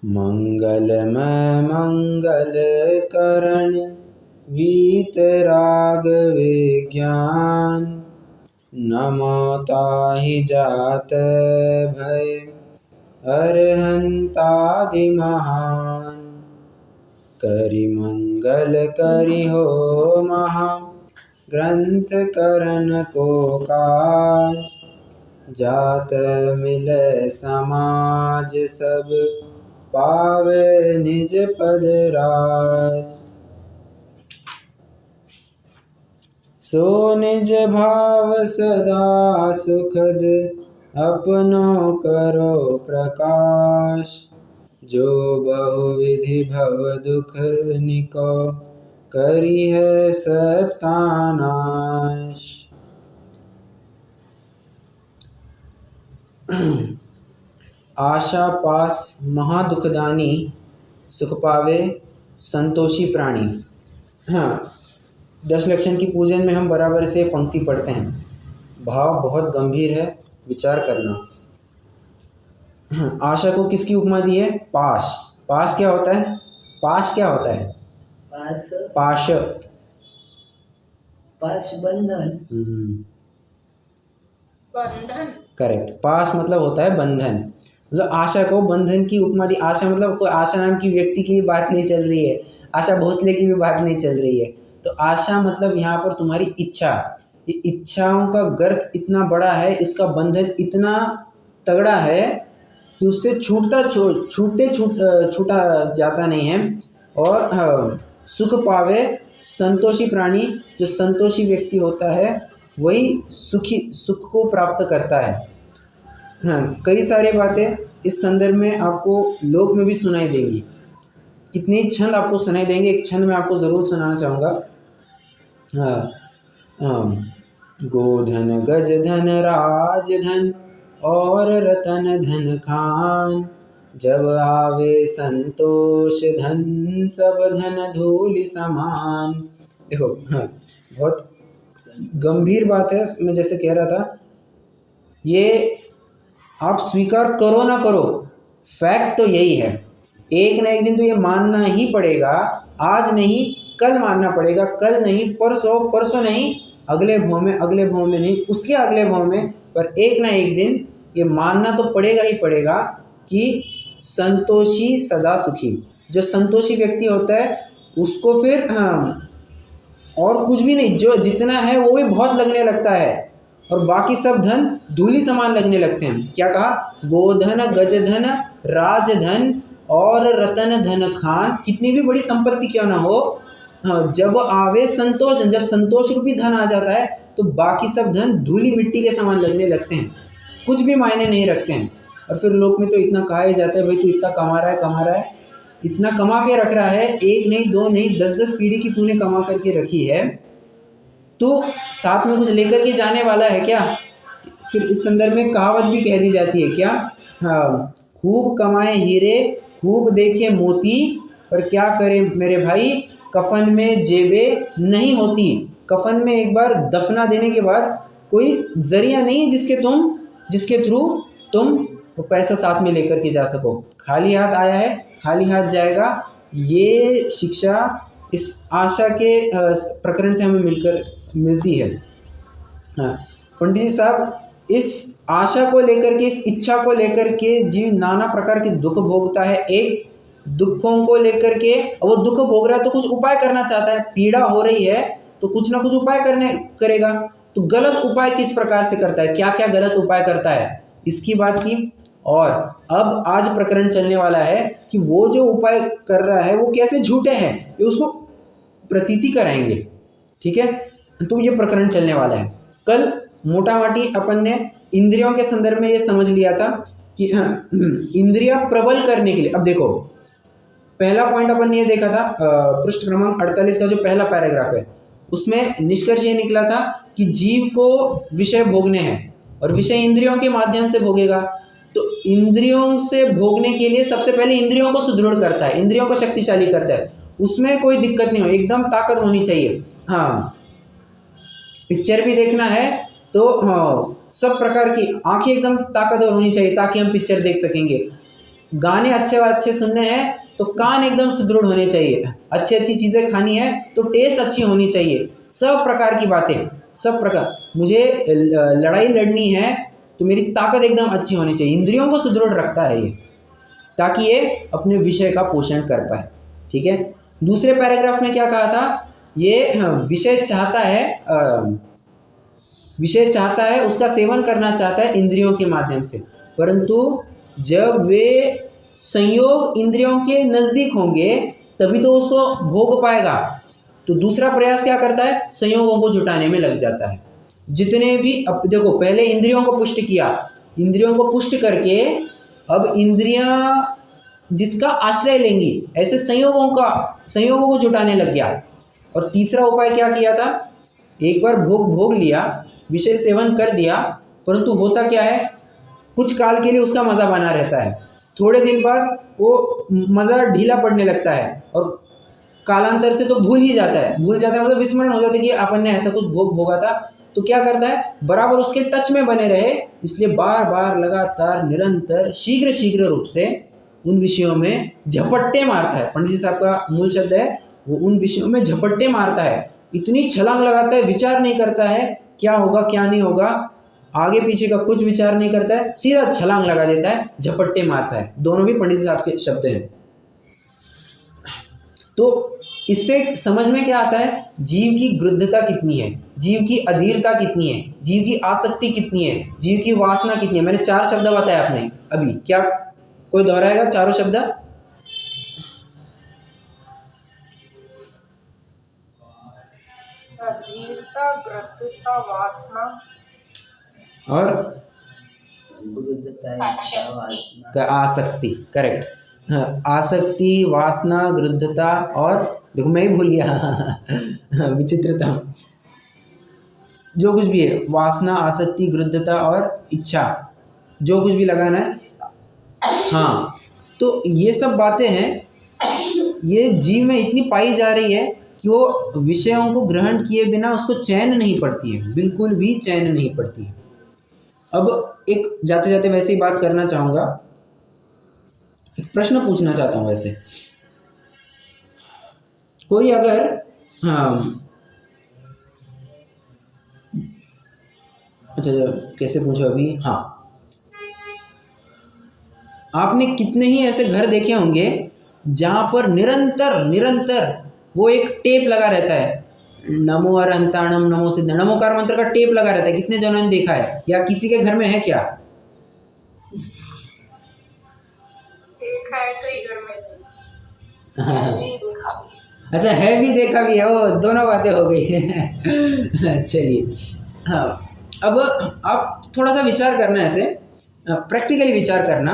मंगलमय मंगल करण वीतराग विज्ञान। नमो ताहि जात भय अरहंतादि महान। करि मंगल करि हो महा ग्रंथ करन को काज। जात मिलै समाज सब पावे निज पद राज। सो निज भाव सदा सुखद अपनो करो प्रकाश। जो बहुविधि भव दुख निको करिह सत्तानाश। आशा पास महादुखदानी सुख पावे संतोषी प्राणी। हाँ, 10 लक्षण की पूजन में हम बराबर से पंक्ति पढ़ते हैं। भाव बहुत गंभीर है, विचार करना। आशा को किसकी उपमा दी है? पाश। पाश क्या होता है? पाश क्या होता है? पाश पाश बंधन। बंधन करेक्ट। पाश मतलब होता है बंधन। मतलब आशा को बंधन की उपमा दी। आशा मतलब कोई आशा नाम की व्यक्ति की बात नहीं चल रही है, आशा भोसले की भी बात नहीं चल रही है। तो आशा मतलब यहाँ पर तुम्हारी इच्छा। ये इच्छाओं का गर्त इतना बड़ा है, इसका बंधन इतना तगड़ा है कि उससे छूटा जाता नहीं है। और सुख पावे संतोषी प्राणी। जो संतोषी व्यक्ति होता है वही सुख को प्राप्त करता है। हाँ, कई सारी बातें इस संदर्भ में आपको लोक में भी सुनाई देंगी। कितने छंद आपको सुनाई देंगे, एक छंद मैं आपको ज़रूर सुनाना चाहूँगा। गोधन गज धन राज धन और रतन धन खान। जब आवे संतोष धन सब धन धूलि समान। देखो, हाँ, बहुत गंभीर बात है। मैं जैसे कह रहा था, ये आप स्वीकार करो ना करो, फैक्ट तो यही है। एक ना एक दिन तो ये मानना ही पड़ेगा। आज नहीं कल मानना पड़ेगा, कल नहीं परसों, परसों नहीं अगले भाव में, अगले भाव में नहीं उसके अगले भाव में, पर एक ना एक दिन ये मानना तो पड़ेगा ही पड़ेगा कि संतोषी सदा सुखी। जो संतोषी व्यक्ति होता है उसको फिर और कुछ भी नहीं, जो जितना है वो भी बहुत लगने लगता है और बाकी सब धन धूलि समान लगने लगते हैं। क्या कहा? गोधन गज धन राजधन और रतन धन खान। कितनी भी बड़ी संपत्ति क्यों ना हो, जब आवे संतोष, जब संतोष रूपी धन आ जाता है तो बाकी सब धन धूलि मिट्टी के समान लगने लगते हैं, कुछ भी मायने नहीं रखते हैं। और फिर लोक में तो इतना कहा ही जाता है, भाई तू इतना कमा रहा है, इतना कमा के रख रहा है, एक नहीं दो नहीं 10-10 पीढ़ी की तूने कमा करके रखी है, तो साथ में कुछ लेकर के जाने वाला है क्या? फिर इस संदर्भ में कहावत भी कह दी जाती है क्या? हाँ, खूब कमाए हीरे खूब देखे मोती, पर क्या करे मेरे भाई कफन में जेबे नहीं होती। कफन में एक बार दफना देने के बाद कोई जरिया नहीं जिसके थ्रू तुम वो पैसा साथ में लेकर के जा सको। खाली हाथ आया है, खाली हाथ जाएगा। ये शिक्षा इस आशा के प्रकरण से हमें मिलती है। हाँ, पंडित जी साहब, इस आशा को लेकर के, इस इच्छा को लेकर के जीव नाना प्रकार के दुख भोगता है। एक दुखों को लेकर के वो दुख भोग रहा है तो कुछ उपाय करना चाहता है, पीड़ा हो रही है तो कुछ ना कुछ उपाय करेगा। तो गलत उपाय किस प्रकार से करता है, क्या क्या गलत उपाय करता है, इसकी बात की। और अब आज प्रकरण चलने वाला है कि वो जो उपाय कर रहा है वो कैसे झूठे हैं, ये उसको प्रतीति कराएंगे। ठीक है, तो ये प्रकरण चलने वाला है। कल मोटा मोटी अपन ने इंद्रियों के संदर्भ में ये समझ लिया था कि इंद्रिया प्रबल करने के लिए। अब देखो, पहला पॉइंट अपन ने ये देखा था, पृष्ठ क्रमांक 48 का जो पहला पैराग्राफ है, उसमें निष्कर्ष ये निकला था कि जीव को विषय भोगने हैं और विषय इंद्रियों के माध्यम से भोगेगा। तो इंद्रियों से भोगने के लिए सबसे पहले इंद्रियों को सुदृढ़ करता है, इंद्रियों को शक्तिशाली करता है, उसमें कोई दिक्कत नहीं हो, एकदम ताकत होनी चाहिए। हाँ, पिक्चर भी देखना है तो हाँ, सब प्रकार की आंखें एकदम ताकतवर होनी चाहिए ताकि हम पिक्चर देख सकेंगे। गाने अच्छे अच्छे सुनने हैं तो कान एकदम सुदृढ़ होने चाहिए, अच्छी अच्छी चीज़ें खानी है तो टेस्ट अच्छी होनी चाहिए, सब प्रकार की बातें, सब प्रकार, मुझे लड़ाई लड़नी है तो मेरी ताकत एकदम अच्छी होनी चाहिए, इंद्रियों को सुदृढ़ रखता है ये, ताकि ये अपने विषय का पोषण कर पाए। ठीक है, दूसरे पैराग्राफ में क्या कहा था, ये विषय चाहता है उसका सेवन करना चाहता है इंद्रियों के माध्यम से, परंतु जब वे संयोग इंद्रियों के नज़दीक होंगे तभी तो उसको भोग पाएगा। तो दूसरा प्रयास क्या करता है, संयोगों को जुटाने में लग जाता है। जितने भी, अब देखो पहले इंद्रियों को पुष्ट किया, इंद्रियों को पुष्ट करके अब इंद्रियां जिसका आश्रय लेंगी, ऐसे संयोगों को जुटाने लग गया। और तीसरा उपाय क्या किया था, एक बार भोग लिया, विषय सेवन कर दिया, परंतु होता क्या है, कुछ काल के लिए उसका मज़ा बना रहता है, थोड़े दिन बाद वो मज़ा ढीला पड़ने लगता है और कालांतर से तो भूल जाता है मतलब विस्मरण हो जाता है कि अपन ने ऐसा कुछ भोगा था। तो क्या करता है, बराबर उसके टच में बने रहे, इसलिए बार बार लगातार निरंतर शीघ्र रूप से उन विषयों में झपट्टे मारता है। पंडित जी साहब का मूल शब्द है, वो उन विषयों में झपट्टे मारता है, इतनी छलांग लगाता है, विचार नहीं करता है क्या होगा क्या नहीं होगा, आगे पीछे का कुछ विचार नहीं करता है, सीधा छलांग लगा देता है, झपट्टे मारता है। दोनों भी पंडित जी साहब के शब्द हैं। तो इससे समझ में क्या आता है, जीव की गृद्धता कितनी है, जीव की अधीरता कितनी है, जीव की आसक्ति कितनी है, जीव की वासना कितनी है। मैंने 4 शब्द बताए आपने अभी, क्या कोई दोहराएगा चारों शब्द? अधीरता, गृद्धता, वासना और आसक्ति। आसक्ति, करेक्ट। हाँ, आसक्ति, वासना, गृद्धता और देखो मैं ही भूल गया विचित्रता, जो कुछ भी है, वासना, आसक्ति, गृद्धता और इच्छा, जो कुछ भी लगाना है। हाँ, तो ये सब बातें हैं, ये जीव में इतनी पाई जा रही है कि वो विषयों को ग्रहण किए बिना उसको चैन नहीं पड़ती है, बिल्कुल भी चैन नहीं पड़ती है। अब एक जाते जाते वैसे ही बात करना चाहूँगा, एक प्रश्न पूछना चाहता हूँ। वैसे कोई अगर, हाँ अच्छा कैसे पूछो अभी, हाँ, आपने कितने ही ऐसे घर देखे होंगे जहाँ पर निरंतर वो एक टेप लगा रहता है, नमो अरहंताणम नमो सिद्ध, नमोकार मंत्र का टेप लगा रहता है। कितने जनों ने देखा है, या किसी के घर में है क्या? देखा है, कई घर में देखा भी। अच्छा, है भी देखा भी है, वो दोनों बातें हो गई चलिए, हाँ, अब आप थोड़ा सा विचार करना, ऐसे प्रैक्टिकली विचार करना।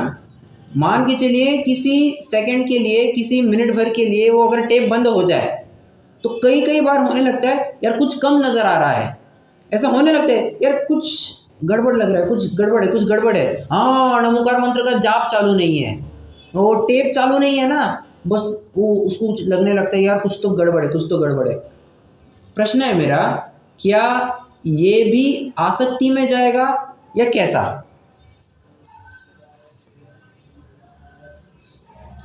मान के चलिए किसी सेकंड के लिए, किसी मिनट भर के लिए वो अगर टेप बंद हो जाए तो कई बार होने लगता है यार कुछ कम नज़र आ रहा है, ऐसा होने लगता है यार कुछ गड़बड़ लग रहा है, कुछ गड़बड़ है। हाँ, नमोकार मंत्र का जाप चालू नहीं है, वो टेप चालू नहीं है ना, बस वो उसको लगने लगता है यार कुछ तो गड़बड़ है। प्रश्न है मेरा, क्या ये भी आसक्ति में जाएगा या कैसा?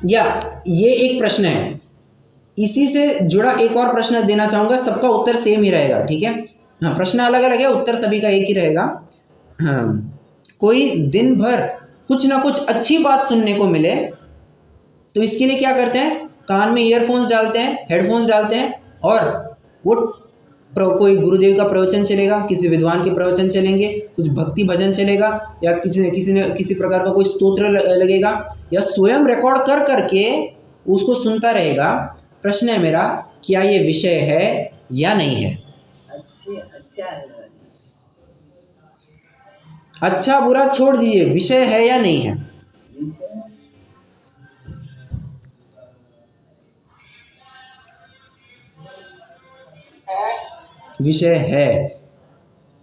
या ये एक प्रश्न है, इसी से जुड़ा एक और प्रश्न देना चाहूँगा, सबका उत्तर सेम ही रहेगा, ठीक है? हाँ, प्रश्न अलग अलग है, उत्तर सभी का एक ही रहेगा। हाँ, कोई दिन भर कुछ ना कुछ अच्छी बात सुनने को मिले तो इसके लिए क्या करते हैं, कान में ईयरफोन्स डालते हैं, हेडफोन्स डालते हैं, और वो कोई गुरुदेव का प्रवचन चलेगा, किसी विद्वान के प्रवचन चलेंगे, कुछ भक्ति भजन चलेगा, या किसी प्रकार का कोई स्तोत्र लगेगा, या स्वयं रिकॉर्ड कर करके उसको सुनता रहेगा। प्रश्न है मेरा, क्या ये विषय है या नहीं है? अच्छा बुरा छोड़ दीजिए, विषय है या नहीं है? विषय है,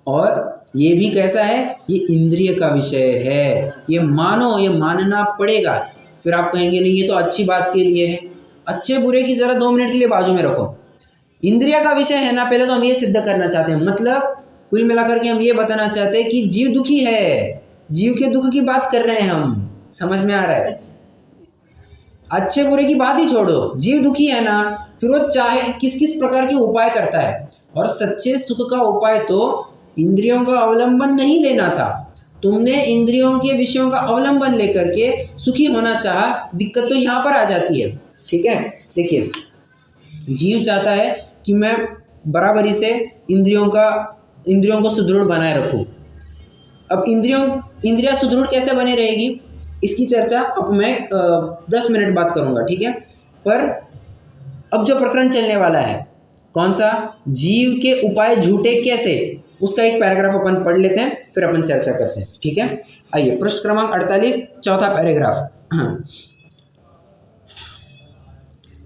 और ये भी कैसा है, ये इंद्रिय का विषय है, ये मानना पड़ेगा। फिर आप कहेंगे नहीं ये तो अच्छी बात के लिए है, अच्छे बुरे की जरा 2 मिनट के लिए बाजू में रखो, इंद्रिय का विषय है ना। पहले तो हम ये सिद्ध करना चाहते हैं, मतलब कुल मिलाकर के हम ये बताना चाहते हैं कि जीव दुखी है, जीव के दुख की बात कर रहे हैं हम, समझ में आ रहा है? अच्छे बुरे की बात ही छोड़ो, जीव दुखी है ना, फिर वो चाहे किस किस प्रकार के उपाय करता है। और सच्चे सुख का उपाय तो इंद्रियों का अवलंबन नहीं लेना था। तुमने इंद्रियों के विषयों का अवलंबन लेकर के सुखी होना चाहा, दिक्कत तो यहाँ पर आ जाती है। ठीक है, देखिए, जीव चाहता है कि मैं बराबरी से इंद्रियों को सुदृढ़ बनाए रखूं। अब इंद्रियां सुदृढ़ कैसे बनी रहेगी, इसकी चर्चा अब मैं 10 मिनट बात करूंगा, ठीक है। पर अब जो प्रकरण चलने वाला है, कौन सा, जीव के उपाय झूठे कैसे, उसका एक पैराग्राफ अपन पढ़ लेते हैं, फिर अपन चर्चा करते हैं, ठीक है। आइए, पृष्ठ क्रमांक 48, चौथा पैराग्राफ।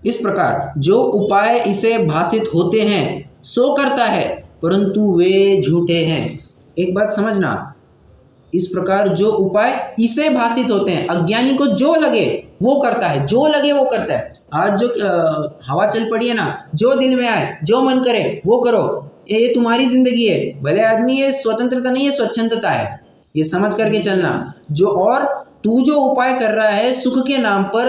इस प्रकार जो उपाय इसे भासित होते हैं सो करता है, परंतु वे झूठे हैं। एक बात समझना, इस प्रकार जो उपाय इसे भासित होते हैं, अज्ञानी को जो लगे वो करता है, जो लगे वो करता है। आज जो हवा चल पड़ी है ना, जो दिल में आए, जो मन करे वो करो, ये तुम्हारी जिंदगी है। भले आदमी, ये स्वतंत्रता नहीं है, स्वच्छंदता है, ये समझ करके चलना। जो और तू जो उपाय कर रहा है सुख के नाम पर,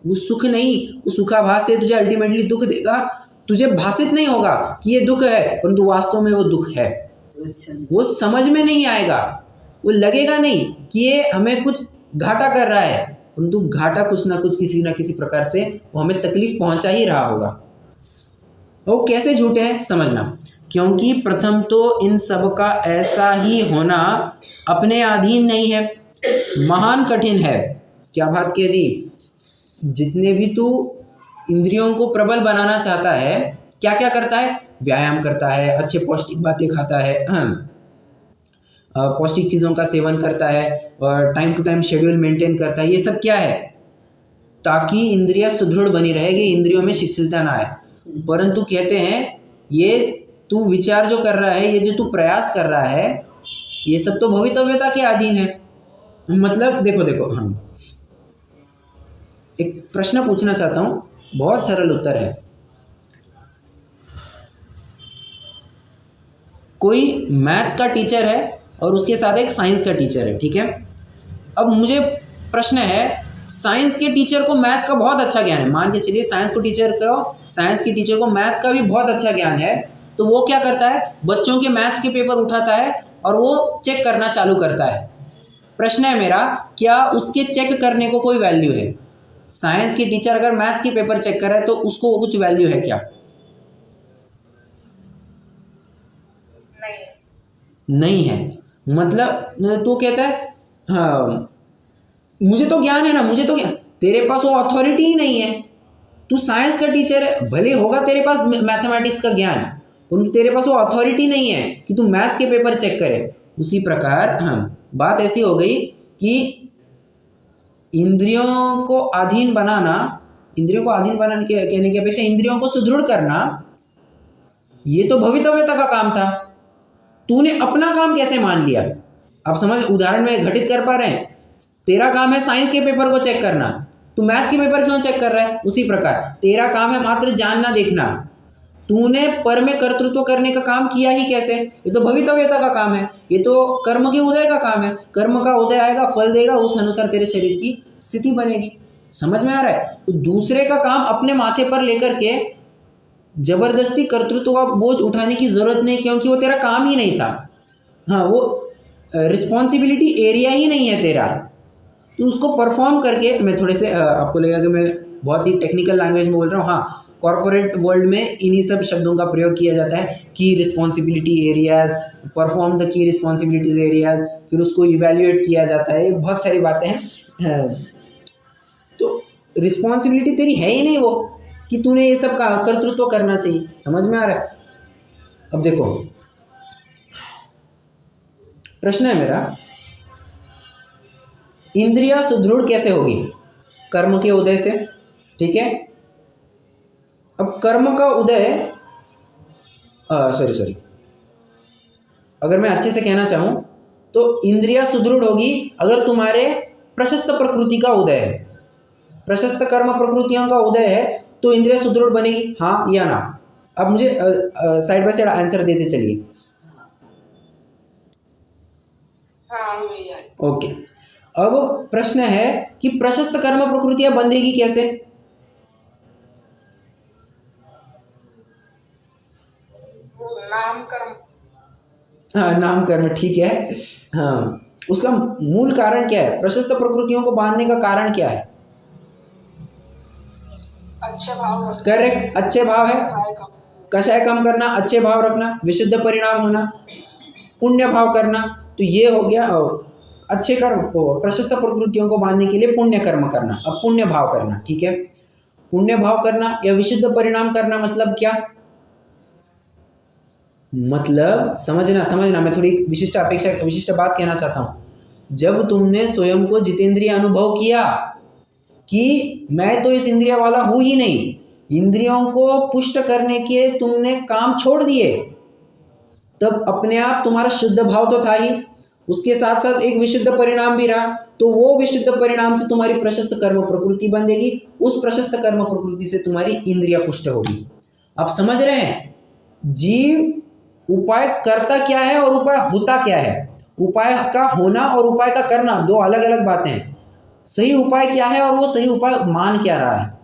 वो सुख नहीं, वो सुखाभास से तुझे अल्टीमेटली दुख देगा। तुझे भासित नहीं होगा कि ये दुख है, परंतु वास्तव में वो दुख है। वो समझ में नहीं आएगा, वो लगेगा नहीं कि ये हमें कुछ घाटा कर रहा है, परंतु घाटा कुछ ना कुछ, किसी ना किसी प्रकार से वो हमें तकलीफ पहुंचा ही रहा होगा। वो कैसे झूठे हैं समझना, क्योंकि प्रथम तो इन सब का ऐसा ही होना अपने अधीन नहीं है, महान कठिन है। क्या बात कह दी, जितने भी तू इंद्रियों को प्रबल बनाना चाहता है, क्या क्या करता है, व्यायाम करता है, अच्छे पौष्टिक बातें खाता है, पौष्टिक चीज़ों का सेवन करता है, और time to time schedule maintain करता है। ये सब क्या है, ताकि इंद्रियां सुदृढ़ बनी रहेगी, इंद्रियों में शिथिलता ना आए। परंतु कहते हैं ये तू विचार जो कर रहा है, ये जो तू प्रयास कर रहा है, ये सब तो भवितव्यता के अधीन है। मतलब देखो हम एक प्रश्न पूछना चाहता हूँ, बहुत सरल उत्तर है। कोई मैथ्स का टीचर है और उसके साथ एक साइंस का टीचर है, ठीक है। अब मुझे प्रश्न है, साइंस के टीचर को मैथ्स का बहुत अच्छा ज्ञान है, मान के चलिए साइंस की टीचर को मैथ्स का भी बहुत अच्छा ज्ञान है, तो वो क्या करता है, बच्चों के मैथ्स के पेपर उठाता है और वो चेक करना चालू करता है। प्रश्न है मेरा, क्या उसके चेक करने को कोई वैल्यू है? साइंस की टीचर अगर मैथ्स के पेपर चेक कर रहा है तो उसको कुछ वैल्यू है क्या? नहीं है। मतलब तो कहता है हाँ मुझे तो ज्ञान है ना, मुझे तो ज्ञान, तेरे पास वो अथॉरिटी ही नहीं है। तू साइंस का टीचर है, भले होगा तेरे पास मैथमेटिक्स का ज्ञान, परंतु तेरे पास वो अथॉरिटी नहीं है कि तू मैथ्स के पेपर चेक करे। उसी प्रकार बात ऐसी हो गई कि इंद्रियों को अधीन बनाना कहने की अपेक्षा इंद्रियों को सुदृढ़ करना, ये तो भवितव्यता का काम था। तूने अपना काम कैसे मान लिया? अब समझ, उदाहरण में घटित कर पा रहे हैं। तेरा काम है साइंस के पेपर को चेक करना, तू मैथ्स के पेपर क्यों चेक कर रहा है? उसी प्रकार तेरा काम है मात्र जानना देखना, तूने पर में कर्तृत्व करने का काम किया ही कैसे? ये तो भवितव्यता का काम है, ये तो कर्म के उदय का काम है। कर्म का उदय आएगा, फल देगा, उस अनुसार तेरे शरीर की स्थिति बनेगी। समझ में आ रहा है? तो दूसरे का काम अपने माथे पर लेकर के जबरदस्ती कर्तृत्व का बोझ उठाने की जरूरत नहीं, क्योंकि वो तेरा काम ही नहीं था। हाँ, वो रिस्पॉन्सिबिलिटी एरिया ही नहीं है तेरा, तो उसको परफॉर्म करके, मैं थोड़े से आपको लगेगा कि मैं बहुत ही टेक्निकल लैंग्वेज में बोल रहा हूँ। हाँ, कॉर्पोरेट वर्ल्ड में इन्हीं सब शब्दों का प्रयोग किया जाता है, की responsibility areas, perform the key responsibilities areas, फिर उसको इवेल्युएट किया जाता है। ये बहुत सारी बातें हैं। तो रिस्पॉन्सिबिलिटी तेरी है ही नहीं वो कि तूने ये सब का कर्तृत्व करना चाहिए। समझ में आ रहा है? अब देखो, प्रश्न है मेरा, इंद्रियां सुदृढ़ कैसे होगी? कर्म के उदय से, ठीक है। अब कर्म का उदय, सॉरी, अगर मैं अच्छे से कहना चाहूं तो इंद्रियां सुदृढ़ होगी अगर तुम्हारे प्रशस्त प्रकृति का उदय है, प्रशस्त कर्म प्रकृतियों का उदय है, तो इंद्रियां सुदृढ़ बनेगी, हाँ या ना? अब मुझे साइड बाय साइड आंसर देते चलिए। ओके, अब प्रश्न है कि प्रशस्त कर्म प्रकृतियां बंधेगी कैसे? वो नाम कर्म। हाँ, नाम कर्म, ठीक है। हाँ, उसका मूल कारण क्या है? प्रशस्त प्रकृतियों को बांधने का कारण क्या है? अच्छे भाव। करेक्ट, अच्छे भाव है। कषाय कम करना, अच्छे भाव रखना, विशुद्ध परिणाम होना, पुण्य भाव करना। तो ये हो गया अच्छे कर्म को, प्रशस्त प्रकृतियों को बांधने के लिए पुण्य कर्म करना। अब पुण्य भाव करना, ठीक है। पुण्य भाव करना या विशुद्ध परिणाम करना मतलब क्या? मतलब समझना, मैं थोड़ी विशिष्ट बात कहना चाहता हूं। जब तुमने स्वयं को जितेंद्रिय अनुभव किया कि मैं तो इस इंद्रिय वाला हूं ही नहीं, इंद्रियों को पुष्ट करने के तुमने काम छोड़ दिए, तब अपने आप तुम्हारा शुद्ध भाव तो था ही, उसके साथ साथ एक विशुद्ध परिणाम भी रहा। तो वो विशुद्ध परिणाम से तुम्हारी प्रशस्त कर्म प्रकृति बंधेगी, उस प्रशस्त कर्म प्रकृति से तुम्हारी इंद्रिया पुष्ट होगी। आप समझ रहे हैं? जीव उपाय करता क्या है और उपाय होता क्या है? उपाय का होना और उपाय का करना दो अलग अलग बातें हैं। सही उपाय क्या है और वो सही उपाय मान क्या रहा है?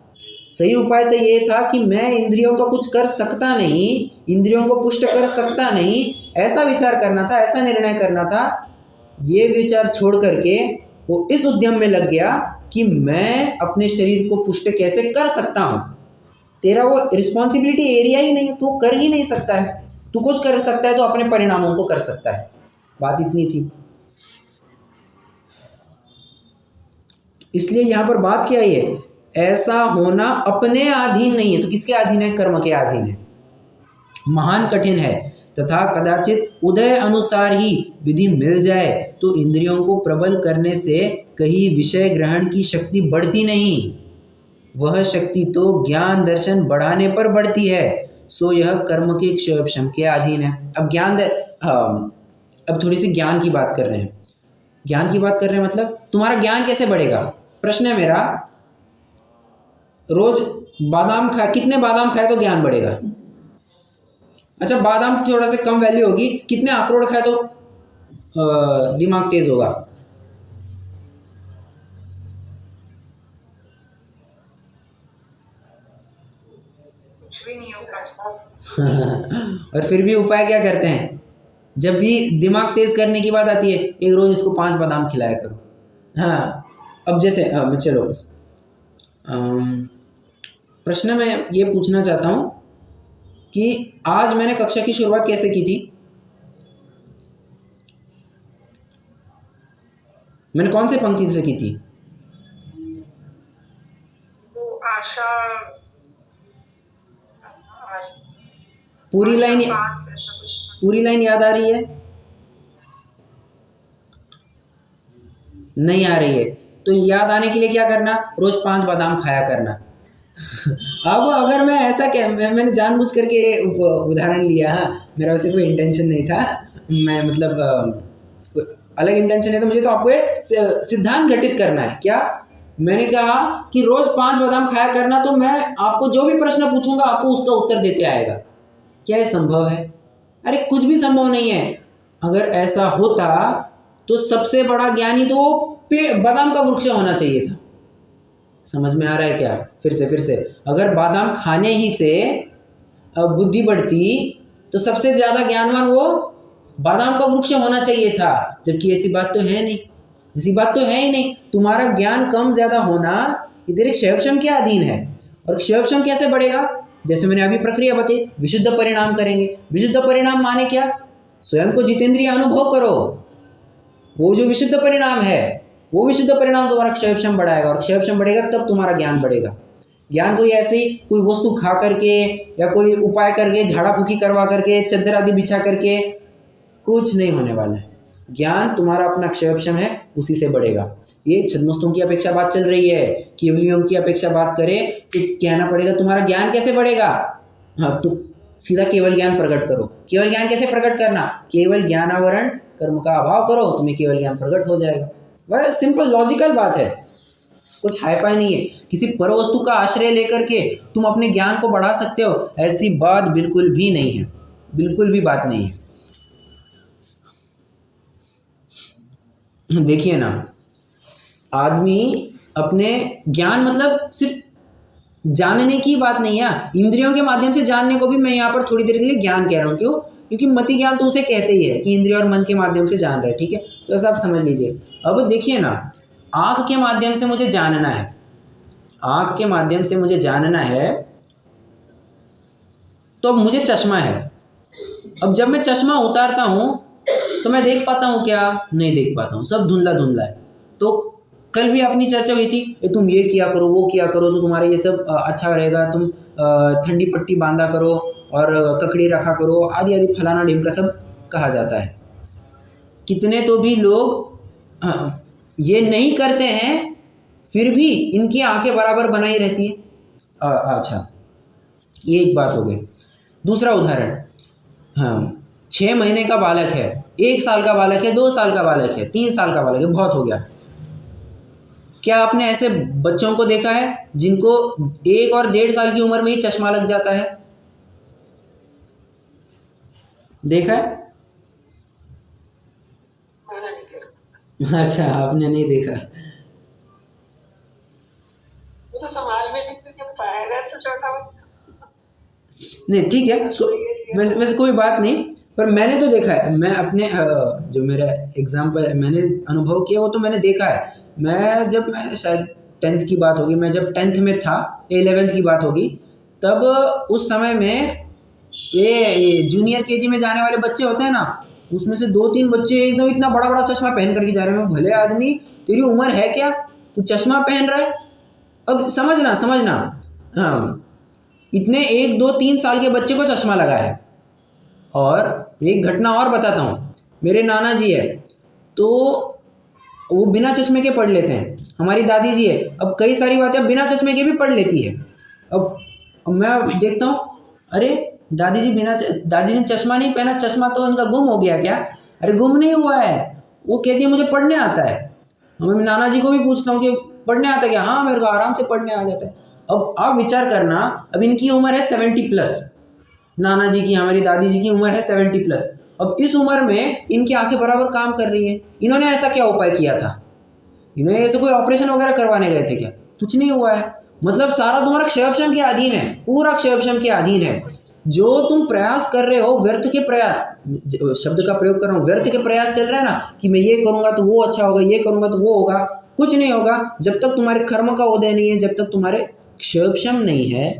सही उपाय तो ये था कि मैं इंद्रियों का कुछ कर सकता नहीं, इंद्रियों को पुष्ट कर सकता नहीं, ऐसा विचार करना था, ऐसा निर्णय करना था। ये विचार छोड़ करके वो इस उद्यम में लग गया कि मैं अपने शरीर को पुष्ट कैसे कर सकता हूं। तेरा वो रिस्पॉन्सिबिलिटी एरिया ही नहीं, तू कर ही नहीं सकता है। तू कुछ कर सकता है तो अपने परिणामों को कर सकता है। बात इतनी थी। इसलिए यहां पर बात क्या है? ऐसा होना अपने अधीन नहीं है। तो किसके अधीन है? कर्म के अधीन है। महान कठिन है तथा कदाचित उदय अनुसार ही विधि मिल जाए तो इंद्रियों को प्रबल करने से कहीं विषय ग्रहण की शक्ति बढ़ती नहीं, वह शक्ति तो ज्ञान दर्शन बढ़ाने पर बढ़ती है। सो यह कर्म के क्षयक्षम के अधीन है। अब थोड़ी सी ज्ञान की बात कर रहे हैं। ज्ञान की बात कर रहे हैं मतलब तुम्हारा ज्ञान कैसे बढ़ेगा? प्रश्न है मेरा, रोज बादाम खा, कितने बादाम खाए तो ज्ञान बढ़ेगा? अच्छा, बादाम थोड़ा सा कम वैल्यू होगी, कितने अखरोट खाए तो दिमाग तेज होगा? कुछ भी नहीं होगा। और फिर भी उपाय क्या करते हैं? जब भी दिमाग तेज करने की बात आती है, एक रोज इसको 5 बादाम खिलाया करो। हाँ, अब जैसे चलो प्रश्न मैं ये पूछना चाहता हूं कि आज मैंने कक्षा की शुरुआत कैसे की थी? मैंने कौन से पंक्ति से की थी? वो आशा पूरी लाइन, पास ऐसा कुछ था। पूरी लाइन याद आ रही है? नहीं आ रही है? तो याद आने के लिए क्या करना? रोज 5 बादाम खाया करना। अब अगर मैं ऐसा मैंने जानबूझ करके उदाहरण लिया, मेरा वैसे कोई इंटेंशन नहीं था, मैं मतलब अलग इंटेंशन है, तो मुझे तो आपको सिद्धांत घटित करना है। क्या मैंने कहा कि रोज 5 बादाम खाया करना, तो मैं आपको जो भी प्रश्न पूछूंगा आपको उसका उत्तर देते आएगा। क्या ये संभव है? अरे कुछ भी संभव नहीं है। अगर ऐसा होता तो सबसे बड़ा ज्ञानी तो पेड़ बादाम का वृक्ष होना चाहिए था। समझ में आ रहा है क्या? फिर से अगर बादाम खाने ही से बुद्धि बढ़ती तो सबसे ज्यादा ज्ञानवान वो बादाम का वृक्ष होना चाहिए था, जबकि ऐसी बात तो है नहीं। ऐसी बात तो है ही नहीं। तुम्हारा ज्ञान कम ज्यादा होना इधर एक क्षयक्षम के अधीन है। और क्षयक्षम कैसे बढ़ेगा? जैसे मैंने अभी प्रक्रिया बताई, विशुद्ध परिणाम करेंगे। विशुद्ध परिणाम माने क्या? स्वयं को जितेंद्रिय अनुभव करो। वो जो विशुद्ध परिणाम है, वो विशुद्ध परिणाम तुम्हारा क्षयक्षम बढ़ाएगा, और क्षयक्षम बढ़ेगा तब तुम्हारा ज्ञान बढ़ेगा। ज्ञान कोई ऐसे ही कोई वस्तु खा करके या कोई उपाय करके, झाड़ा फूकी करवा करके, चद्दर आदि बिछा करके कुछ नहीं होने वाला है। ज्ञान तुम्हारा अपना क्षयक्षम है, उसी से बढ़ेगा। ये छद्मस्तों की अपेक्षा बात चल रही है, केवलियों की अपेक्षा बात करें तो कहना पड़ेगा तुम्हारा ज्ञान कैसे बढ़ेगा? हाँ, तो सीधा केवल ज्ञान प्रकट करो। केवल ज्ञान कैसे प्रकट करना? केवल ज्ञानावरण कर्म का अभाव करो, तुम्हें केवल ज्ञान प्रकट हो जाएगा। बड़ा सिंपल लॉजिकल बात है, कुछ हाईफाई नहीं है। किसी पर वस्तु का आश्रय लेकर के तुम अपने ज्ञान को बढ़ा सकते हो, ऐसी बात बिल्कुल भी नहीं है। बिल्कुल भी बात नहीं है। देखिए ना, आदमी अपने ज्ञान मतलब सिर्फ जानने की बात नहीं है, इंद्रियों के माध्यम से जानने को भी मैं यहाँ पर थोड़ी देर के लिए ज्ञान कह रहा हूँ। क्यों? क्योंकि मति ज्ञान तो उसे कहते ही है कि इंद्रिय और मन के माध्यम से जान रहे हैं, ठीक है। तो ऐसा आप समझ लीजिए। अब देखिए ना, आँख के माध्यम से मुझे जानना है, आँख के माध्यम से मुझे जानना है, तो अब मुझे चश्मा है। अब जब मैं चश्मा उतारता हूँ तो मैं देख पाता हूँ क्या? नहीं देख पाता हूँ, सब धुंधला धुंधला है। तो कल भी अपनी चर्चा हुई थी, तुम ये किया करो, वो किया करो, तो तुम्हारा ये सब अच्छा रहेगा, तुम ठंडी पट्टी बांधा करो और ककड़ी रखा करो, आदि आदि फलाना ढिमका सब कहा जाता है। कितने तो भी लोग ये नहीं करते हैं, फिर भी इनकी आंखें बराबर बनाई रहती है। अच्छा, ये एक बात हो गई। दूसरा उदाहरण, हाँ, 6 महीने का बालक है, 1 साल का बालक है, 2 साल का बालक है, 3 साल का बालक है, बहुत हो गया। क्या आपने ऐसे बच्चों को देखा है जिनको 1 और 1.5 साल की उम्र में ही चश्मा लग जाता है? देखा है? मैंने नहीं देखा। अच्छा, आपने नहीं देखा। वो तो संभाल में नहीं पाएगा तो छोटा बच्चा। नहीं, ठीक है, तो वैसे कोई बात नहीं, पर मैंने तो देखा है। मैं अपने जो मेरा एग्जाम्पल मैंने अनुभव किया वो तो मैंने देखा है। मैं शायद 10th की बात होगी, मैं जब 10th में था, 11th की बात होगी, तब उस समय में ये जूनियर केजी में जाने वाले बच्चे होते हैं ना, उसमें से 2-3 बच्चे एकदम इतना बड़ा बड़ा चश्मा पहन करके जा रहे हैं। भले आदमी, तेरी उम्र है क्या, तू चश्मा पहन रहा है? अब समझना, हाँ, इतने 1-2-3 साल के बच्चे को चश्मा लगा है। और एक घटना और बताता हूँ, मेरे नाना जी है, तो वो बिना चश्मे के पढ़ लेते हैं। हमारी दादी जी है, अब कई सारी बातें अब बिना चश्मे के भी पढ़ लेती है। अब मैं देखता हूँ, अरे दादी ने चश्मा नहीं पहना, चश्मा तो इनका गुम हो गया क्या? अरे गुम नहीं हुआ है, वो कहती है मुझे पढ़ने आता है। मैं नाना जी को भी पूछता हूँ कि पढ़ने आता है क्या? हाँ, मेरे को आराम से पढ़ने आ जाता है। अब आप विचार करना, अब इनकी उम्र है 70+, नाना जी की, हमारी दादी जी की उम्र है 70+। अब इस उम्र में इनकी आंखें बराबर काम कर रही है। इन्होंने ऐसा क्या उपाय किया था? इन्होंने ऐसे कोई ऑपरेशन वगैरह करवाने गए थे क्या? कुछ नहीं हुआ है। मतलब सारा तुम्हारा क्षयक्षम के अधीन है, पूरा क्षयक्षम के अधीन है। जो तुम प्रयास कर रहे हो, व्यर्थ के प्रयास, शब्द का प्रयोग कर रहा हूँ, व्यर्थ के प्रयास चल रहा है ना, कि मैं ये करूंगा तो वो अच्छा होगा, ये करूंगा तो वो होगा, कुछ नहीं होगा जब तक तुम्हारे कर्म का उदय नहीं है, जब तक तुम्हारे क्षयक्षम नहीं है,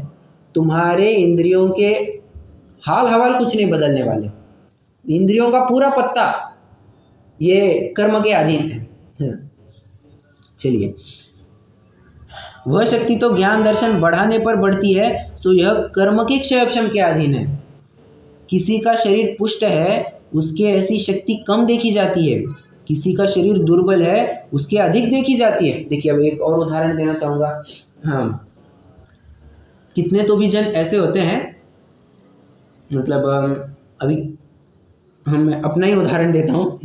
तुम्हारे इंद्रियों के हाल हवाल कुछ नहीं बदलने वाले। इंद्रियों का पूरा पत्ता ये कर्म के अधीन है। चलिए, वह शक्ति तो ज्ञान दर्शन बढ़ाने पर बढ़ती है, सो यह कर्म के क्षयक्षम के अधीन है। किसी का शरीर पुष्ट है, उसके ऐसी शक्ति कम देखी जाती है, किसी का शरीर दुर्बल है, उसके अधिक देखी जाती है। देखिए, अब एक और उदाहरण देना चाहूँगा। हाँ, कितने तो भी जन ऐसे होते हैं, मतलब अभी मैं अपना ही उदाहरण देता हूँ।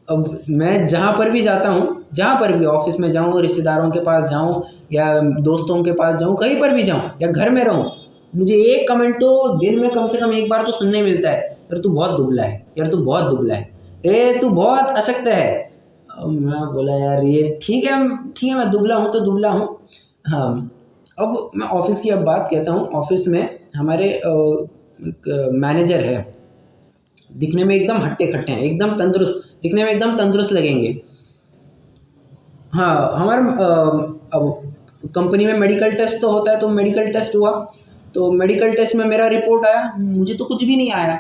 अब मैं जहाँ पर भी जाता हूँ, जहाँ पर भी ऑफिस में जाऊँ, रिश्तेदारों के पास जाऊँ या दोस्तों के पास जाऊँ, कहीं पर भी जाऊँ या घर में रहूँ, मुझे एक कमेंट तो दिन में कम से कम एक बार तो सुनने मिलता है, यार तू बहुत दुबला है, यार तू बहुत दुबला है, तू बहुत अशक्त है। अब मैं बोला यार ये ठीक है, मैं दुबला हूँ तो दुबला हूँ। हाँ, अब मैं ऑफिस की अब बात कहता हूँ। ऑफिस में हमारे एक मैनेजर है, दिखने में एकदम हट्टे खट्टे हैं, एकदम तंदुरुस्त, दिखने में एकदम तंदुरुस्त लगेंगे। हाँ, हमारे अब कंपनी में मेडिकल टेस्ट तो होता है, तो मेडिकल टेस्ट हुआ, तो मेडिकल टेस्ट में मेरा रिपोर्ट आया, मुझे तो कुछ भी नहीं आया।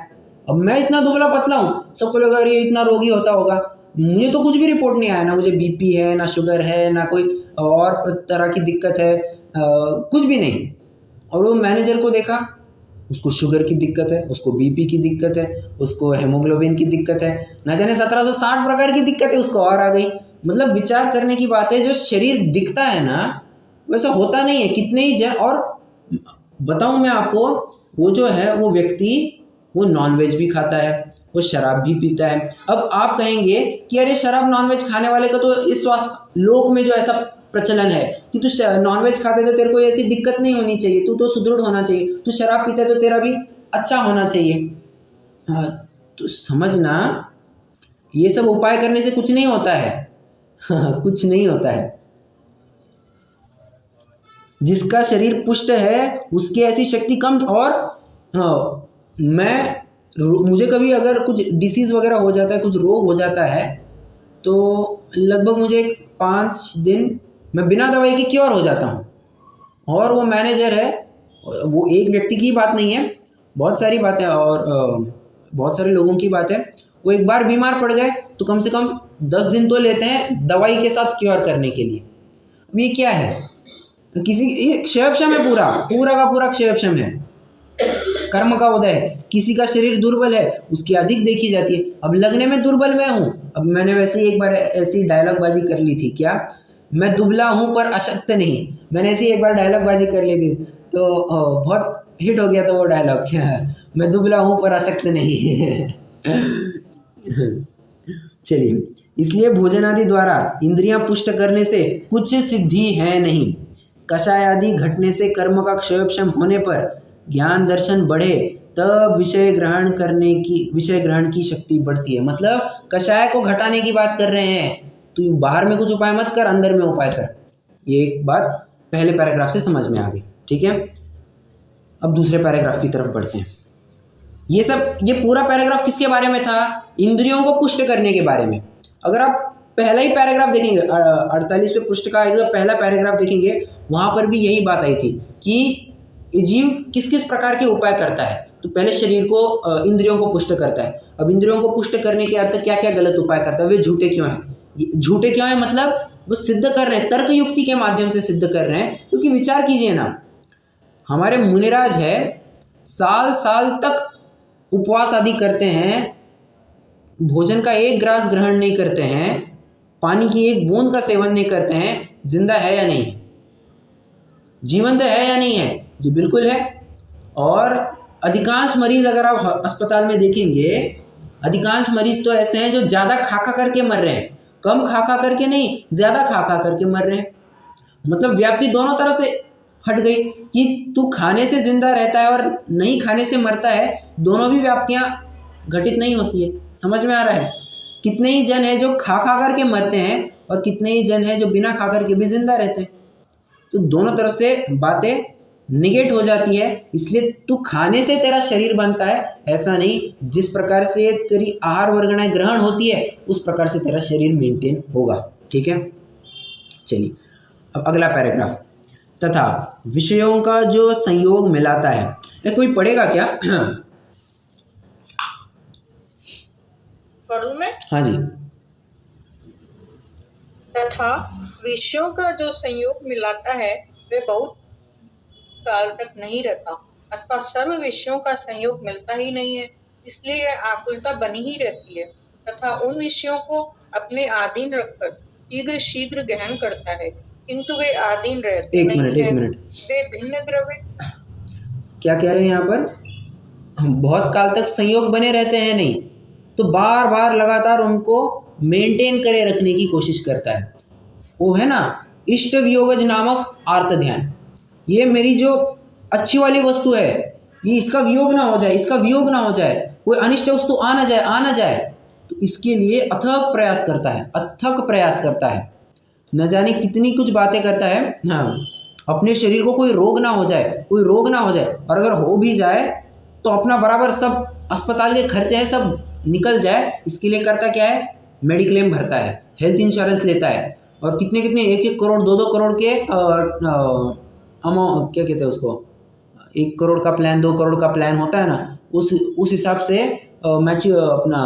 अब मैं इतना दुबला पतला हूँ, सबको लगा ये इतना रोगी होता होगा, मुझे तो कुछ भी रिपोर्ट नहीं आया, ना मुझे बीपी है, ना शुगर है, ना कोई और तरह की दिक्कत है, कुछ भी नहीं। और वो मैनेजर को देखा, उसको शुगर की दिक्कत है, उसको बीपी की दिक्कत है, उसको हेमोग्लोबिन की दिक्कत है, ना जाने 1760 प्रकार की दिक्कत है उसको और आ गई। मतलब विचार करने की बात है, जो शरीर दिखता है ना वैसा होता नहीं है। कितने ही जन, और बताऊं मैं आपको, वो जो है वो व्यक्ति वो नॉनवेज भी खाता है, वो शराब भी पीता है। अब आप कहेंगे कि अरे शराब नॉनवेज खाने वाले का तो इस स्वास्थ्य लोक में जो ऐसा प्रचलन है कि तू नॉनवेज खाते तो तेरे को ऐसी दिक्कत नहीं होनी चाहिए, तू तो सुदृढ़ होना चाहिए, तू शराब पीता है तो तेरा भी अच्छा होना चाहिए। हाँ, तो समझना, ये सब उपाय करने से कुछ नहीं होता है। कुछ नहीं होता है। जिसका शरीर पुष्ट है उसकी ऐसी शक्ति कम। और हाँ, मुझे कभी अगर कुछ डिसीज़ वगैरह हो जाता है, कुछ रोग हो जाता है, तो लगभग मुझे 5 दिन मैं बिना दवाई के क्योर हो जाता हूँ। और वो मैनेजर है, वो एक व्यक्ति की बात नहीं है, बहुत सारी बातें और बहुत सारे लोगों की बात है। वो एक बार बीमार पड़ गए तो कम से कम 10 दिन तो लेते हैं दवाई के साथ क्योर करने के लिए। अब ये क्या है? ये क्षयक्षम है, पूरा पूरा का पूरा क्षयक्षम है, कर्म का उदय है। किसी का शरीर दुर्बल है, उसकी अधिक देखी जाती है। अब लगने में दुर्बल मैं हूँ। अब मैंने वैसे ही एक बार ऐसी डायलॉग बाजी कर ली थी, क्या मैं दुबला हूँ पर अशक्त नहीं, मैंने ऐसी एक बार डायलॉग बाजी कर ली थी, तो बहुत हिट हो गया था वो डायलॉग, क्या है, मैं दुबला हूँ पर अशक्त नहीं। चलिए, इसलिए भोजन आदि द्वारा इंद्रियां पुष्ट करने से कुछ सिद्धि है नहीं। कषाय आदि घटने से कर्म का क्षयक्षम होने पर ज्ञान दर्शन बढ़े, तब विषय ग्रहण की शक्ति बढ़ती है। मतलब कषाय को घटाने की बात कर रहे हैं, तो बाहर में कुछ उपाय मत कर, अंदर में उपाय कर। ये एक बात पहले पैराग्राफ से समझ में आ गई, ठीक है। अब दूसरे पैराग्राफ की तरफ बढ़ते हैं। ये पूरा पैराग्राफ किसके बारे में था? इंद्रियों को पुष्ट करने के बारे में। अगर आप पहला ही पैराग्राफ देखेंगे, 48वें पृष्ठ का जो पहला पैराग्राफ देखेंगे, वहां पर भी यही बात आई थी कि जीव किस किस प्रकार के उपाय करता है। तो पहले शरीर को, इंद्रियों को पुष्ट करता है। अब इंद्रियों को पुष्ट करने के अर्थ क्या क्या गलत उपाय करता है, वे झूठे क्यों हैं? झूठे क्यों हैं मतलब वो सिद्ध कर रहे हैं, तर्क युक्ति के माध्यम से सिद्ध कर रहे हैं। क्योंकि विचार कीजिए ना, हमारे मुनिराज है, साल साल तक उपवास आदि करते हैं, भोजन का एक ग्रास ग्रहण नहीं करते हैं, पानी की एक बूंद का सेवन नहीं करते हैं, जिंदा है या नहीं है? जीवंत है या नहीं है? जी बिल्कुल है। और अधिकांश मरीज अगर आप अस्पताल में देखेंगे, अधिकांश मरीज तो ऐसे हैं जो ज़्यादा खा खा करके मर रहे हैं, कम खा खा करके नहीं, ज़्यादा खा खा करके मर रहे हैं। मतलब व्याप्ति दोनों तरफ से हट गई कि तू खाने से जिंदा रहता है और नहीं खाने से मरता है, दोनों भी व्याप्तियां घटित नहीं होती है। समझ में आ रहा है? कितने ही जन है जो खा खा करके मरते हैं और कितने ही जन है जो बिना खा करके भी जिंदा रहते हैं। तो दोनों तरफ से बातें निगेट हो जाती है। इसलिए तू खाने से तेरा शरीर बनता है ऐसा नहीं, जिस प्रकार से तेरी आहार वर्गणाएं ग्रहण होती है उस प्रकार से तेरा शरीर मेंटेन होगा, ठीक है। चलिए अब अगला पैराग्राफ। तथा विषयों का जो संयोग मिलाता है, ये कोई पढ़ेगा क्या? पढ़ूं मैं? हाँ जी। तथा विषयों का जो संयोग मिलाता है वे बहुत काल तक नहीं रहता, अथवा सर्व विषयों का संयोग मिलता ही नहीं है, इसलिए यह आकुलता बनी ही रहती है। तथा उन विषयों को अपने आधीन रखकर शीघ्र शीघ्र ग्रहण करता है, किंतु वे आधीन रहते नहीं है। एक मिनट, वे भिन्न द्रव्य क्या कह रहे हैं यहाँ पर? बहुत काल तक संयोग बने रहते हैं नहीं, तो बार बार लगातार उनको मेंटेन करे रखने की कोशिश करता है। वो है ना इष्ट वियोगज नामक आर्त ध्यान। ये मेरी जो अच्छी वाली वस्तु है, ये इसका वियोग ना हो जाए, इसका वियोग ना हो जाए, कोई अनिष्ट वस्तु आ ना जाए, तो इसके लिए अथक प्रयास करता है, अथक प्रयास करता है। न जाने कितनी कुछ बातें करता है। हाँ, अपने शरीर को कोई रोग ना हो जाए, कोई रोग ना हो जाए, और अगर हो भी जाए तो अपना बराबर सब अस्पताल के खर्चे हैं सब निकल जाए, इसके लिए करता क्या है? मेडिक्लेम भरता है, हेल्थ इंश्योरेंस लेता है, और कितने कितने 1-1 करोड़ 2-2 करोड़ के अमाउंट, क्या कहते हैं उसको, 1 करोड़ का प्लान, 2 करोड़ का प्लान होता है ना, उस हिसाब से अपना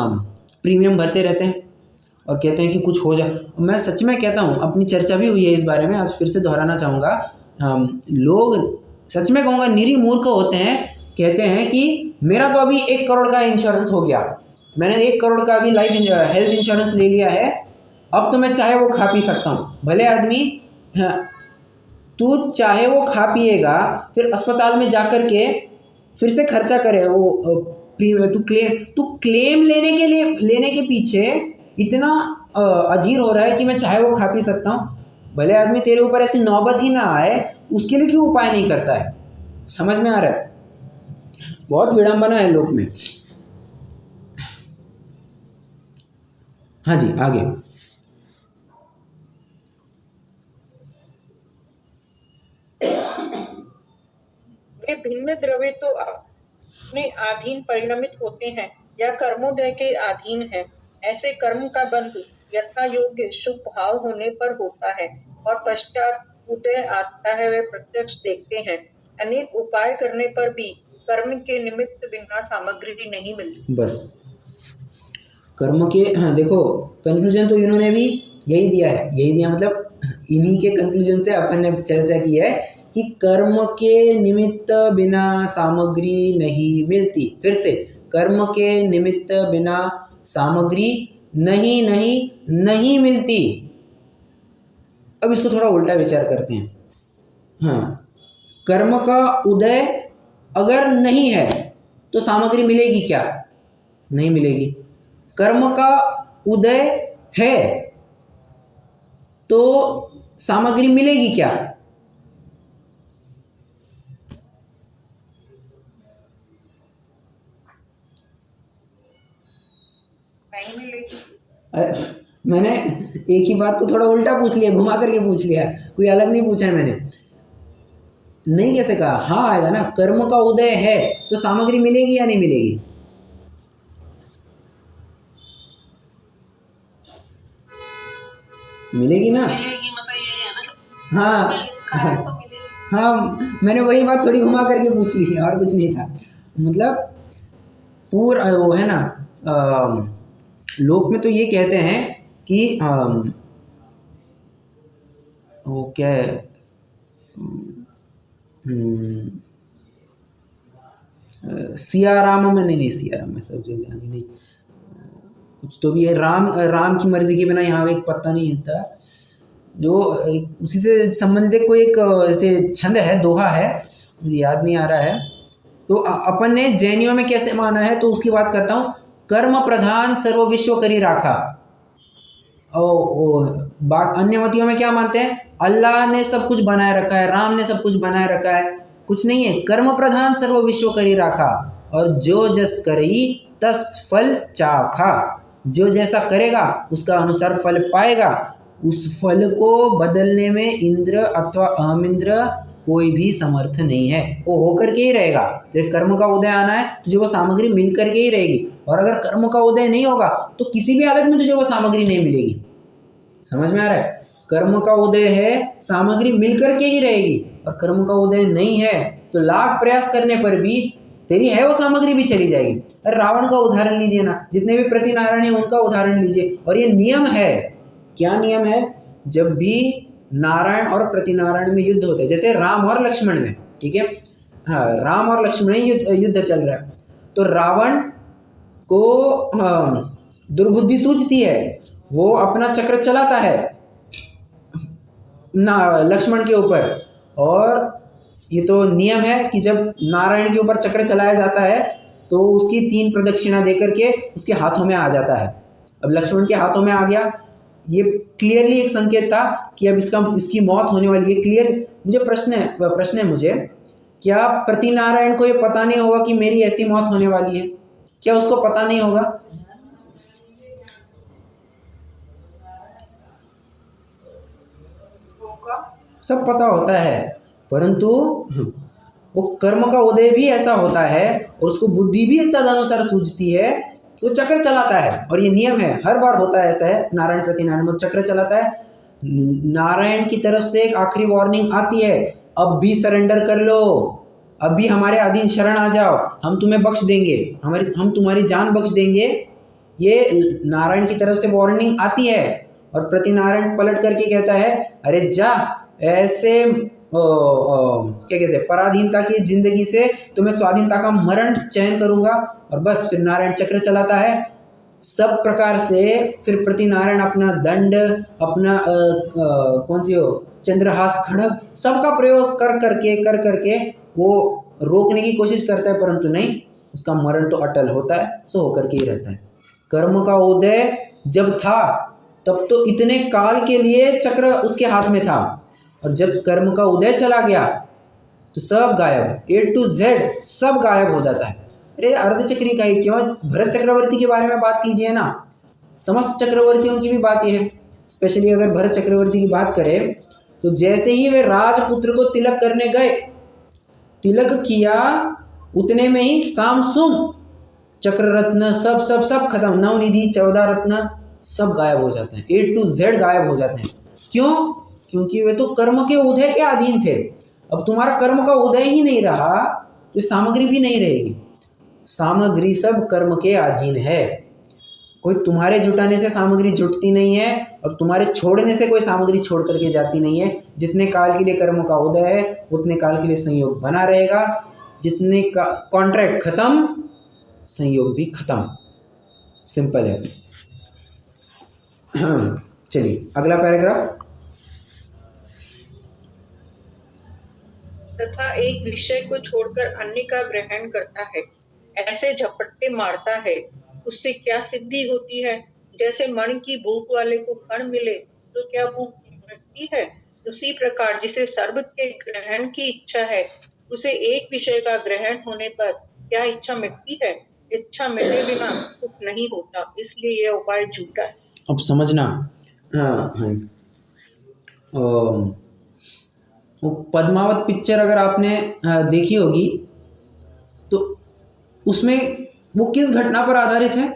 प्रीमियम भरते रहते हैं और कहते हैं कि कुछ हो जाए। मैं सच में कहता हूँ, अपनी चर्चा भी हुई है इस बारे में, आज फिर से दोहराना चाहूँगा। लोग सच में कहूँगा निरी मूर्ख होते हैं, कहते हैं कि मेरा तो अभी 1 करोड़ का इंश्योरेंस हो गया, मैंने 1 करोड़ का अभी हेल्थ इंश्योरेंस ले लिया है, अब तो मैं चाहे वो खा पी सकता हूँ। भले आदमी, हाँ, तू चाहे वो खा पिएगा, फिर अस्पताल में जाकर के फिर से खर्चा करे, वो तू क्लेम लेने के पीछे इतना अधीर हो रहा है कि मैं चाहे वो खा पी सकता हूँ। भले आदमी तेरे ऊपर ऐसी नौबत ही ना आए, उसके लिए क्यों उपाय नहीं करता है? समझ में आ रहा है? बहुत विडंबना है लोक में। हाँ जी, आगे। भिन्न द्रव्य तो अपने अधीन परिणमित होते हैं या कर्मोदय के अधीन है। ऐसे कर्म का बंध यथा योग्य शुभ भाव होने पर होता है और पश्चात उदय आता है, वे प्रत्यक्ष देखते हैं। अनेक उपाय करने पर भी कर्म के निमित्त बिना सामग्री नहीं मिलती। बस कर्म के, हाँ देखो कंक्लूजन तो इन्होंने भी यही दिया है, यही दिया मतलब इन्हीं के कंक्लूजन से अपन ने चर्चा की है कि कर्म के निमित्त बिना सामग्री नहीं मिलती। फिर से, कर्म के निमित्त बिना सामग्री नहीं नहीं नहीं मिलती। अब इसको थोड़ा उल्टा विचार करते हैं। हाँ, कर्म का उदय अगर नहीं है तो सामग्री मिलेगी क्या? नहीं मिलेगी। कर्म का उदय है तो सामग्री मिलेगी क्या? नहीं मिलेगी। मैंने एक ही बात को थोड़ा उल्टा पूछ लिया, घुमा करके पूछ लिया, कोई अलग नहीं पूछा है मैंने। नहीं कैसे कहा? हाँ आएगा ना, कर्म का उदय है तो सामग्री मिलेगी या नहीं मिलेगी? मिलेगी ना? मिलेगी, मतलब ये है ना। हाँ तो मिलेगी। हाँ, मैंने वही बात थोड़ी घुमा करके पूछ ली और कुछ नहीं था। मतलब पूरा वो है ना, लोक में तो ये कहते हैं कि वो क्या है, सियाराम में नहीं, सियाराम में सब जगह जानी नहीं, कुछ तो भी है, राम की मर्जी के बिना यहाँ एक पत्ता नहीं हिलता, जो उसी से संबंधित कोई एक ऐसे छंद है, दोहा है, मुझे याद नहीं आ रहा है। तो अपन ने जैनियों में कैसे माना है तो उसकी बात करता हूँ। कर्म प्रधान सर्व विश्व करी राखा। अन्य मतियों में क्या मानते हैं? अल्लाह ने सब कुछ बनाए रखा है, राम ने सब कुछ बनाए रखा है, कुछ नहीं है। कर्म प्रधान सर्व विश्व करी राखा, और जो जस करई तस फल चाखा। जो जैसा करेगा उसका अनुसार फल पाएगा। उस फल को बदलने में इंद्र अथवा अहमिंद्र कोई भी समर्थ नहीं है, वो होकर के ही रहेगा। जब कर्म का उदय आना है तुझे वो सामग्री मिल करके ही रहेगी, और अगर कर्म का उदय नहीं होगा तो किसी भी हालत में तुझे वो सामग्री नहीं मिलेगी। समझ में आ रहा है? कर्म का उदय है, सामग्री मिल करके ही रहेगी, और कर्म का उदय नहीं है तो लाख प्रयास करने पर भी तेरी है वो सामग्री भी चली जाएगी। अरे रावण का उदाहरण लीजिए ना, जितने भी प्रतिनारायण है उनका उदाहरण लीजिए, और ये नियम है। क्या नियम है? जब भी नारायण और प्रतिनारायण में युद्ध होता है, जैसे राम और लक्ष्मण में, ठीक है, हाँ राम और लक्ष्मण युद्ध चल रहा है, तो रावण को दुर्बुद्धि सूझती है, वो अपना चक्र चलाता है लक्ष्मण के ऊपर, और ये तो नियम है कि जब नारायण के ऊपर चक्र चलाया जाता है तो उसकी 3 प्रदक्षिणा देकर के उसके हाथों में आ जाता है। अब लक्ष्मण के हाथों में आ गया, ये क्लियरली एक संकेत था कि अब इसकी मौत होने वाली है। क्लियर मुझे प्रश्न है मुझे, क्या प्रतिनारायण को ये पता नहीं होगा कि मेरी ऐसी मौत होने वाली है? क्या उसको पता नहीं होगा? सब पता होता है, परंतु वो कर्म का उदय भी ऐसा होता है और उसको बुद्धि भी तदनुसार सूझती है कि वो चक्र चलाता है, और ये नियम है, हर बार होता है ऐसा है। नारायण प्रतिनारायण वो चक्र चलाता है, नारायण की तरफ से एक आखिरी वार्निंग आती है, अब भी सरेंडर कर लो, अब भी हमारे अधीन शरण आ जाओ, हम तुम्हें बख्श देंगे, हम तुम्हारी जान बख्श देंगे। ये नारायण की तरफ से वार्निंग आती है, और प्रतिनारायण पलट करके कहता है, अरे जा, ऐसे क्या कहते हैं, पराधीनता की जिंदगी से तुम्हें स्वाधीनता का मरण चयन करूंगा। और बस फिर नारायण चक्र चलाता है सब प्रकार से। फिर प्रतिनारायण अपना दंड, अपना कौन सी हो, चंद्रहास खड़ग, सबका प्रयोग कर करके वो रोकने की कोशिश करता है, परंतु नहीं, उसका मरण तो अटल होता है, सो होकर के ही रहता है। कर्म का उदय जब था तब तो इतने काल के लिए चक्र उसके हाथ में था, और जब कर्म का उदय चला गया तो सब गायब, A to Z सब गायब हो जाता है। अरे अर्धचक्री का ही क्यों, भरत चक्रवर्ती के बारे में बात कीजिए ना, समस्त चक्रवर्तियों की भी बात यह है। स्पेशली अगर भरत चक्रवर्ती की बात करें तो जैसे ही वे राजपुत्र को तिलक करने गए तिलक किया उतने में ही साम सुम चक्र रत्न सब सब सब खत्म, नवनिधि 14 रत्न सब गायब हो जाते हैं, A to Z गायब हो जाते हैं। क्यों? क्योंकि वे तो कर्म के उदय के अधीन थे। अब तुम्हारा कर्म का उदय ही नहीं रहा तो सामग्री भी नहीं रहेगी। सामग्री सब कर्म के अधीन है। कोई तुम्हारे जुटाने से सामग्री जुटती नहीं है और तुम्हारे छोड़ने से कोई सामग्री छोड़ करके जाती नहीं है। जितने काल के लिए कर्म का उदय है उतने काल के लिए संयोग बना रहेगा। जितने का कॉन्ट्रैक्ट खत्म, संयोग भी खत्म। सिंपल है। चलिए अगला पैराग्राफ। तथा एक विषय को छोड़कर अन्य का ग्रहण करता है, ऐसे झपट्टे मारता है, उससे क्या सिद्धि होती है? जैसे मण की भूख वाले को कण मिले तो क्या भूख मिटती है? उसी प्रकार जिसे सर्व के ग्रहण की इच्छा है, उसे एक विषय का ग्रहण होने पर क्या इच्छा मिटती है? इच्छा मिटे बिना सुख नहीं होता, इसलिए यह उपाय झूठा है। अब समझना। हाँ, वो पद्मावत पिक्चर अगर आपने देखी होगी तो उसमें वो किस घटना पर आधारित है?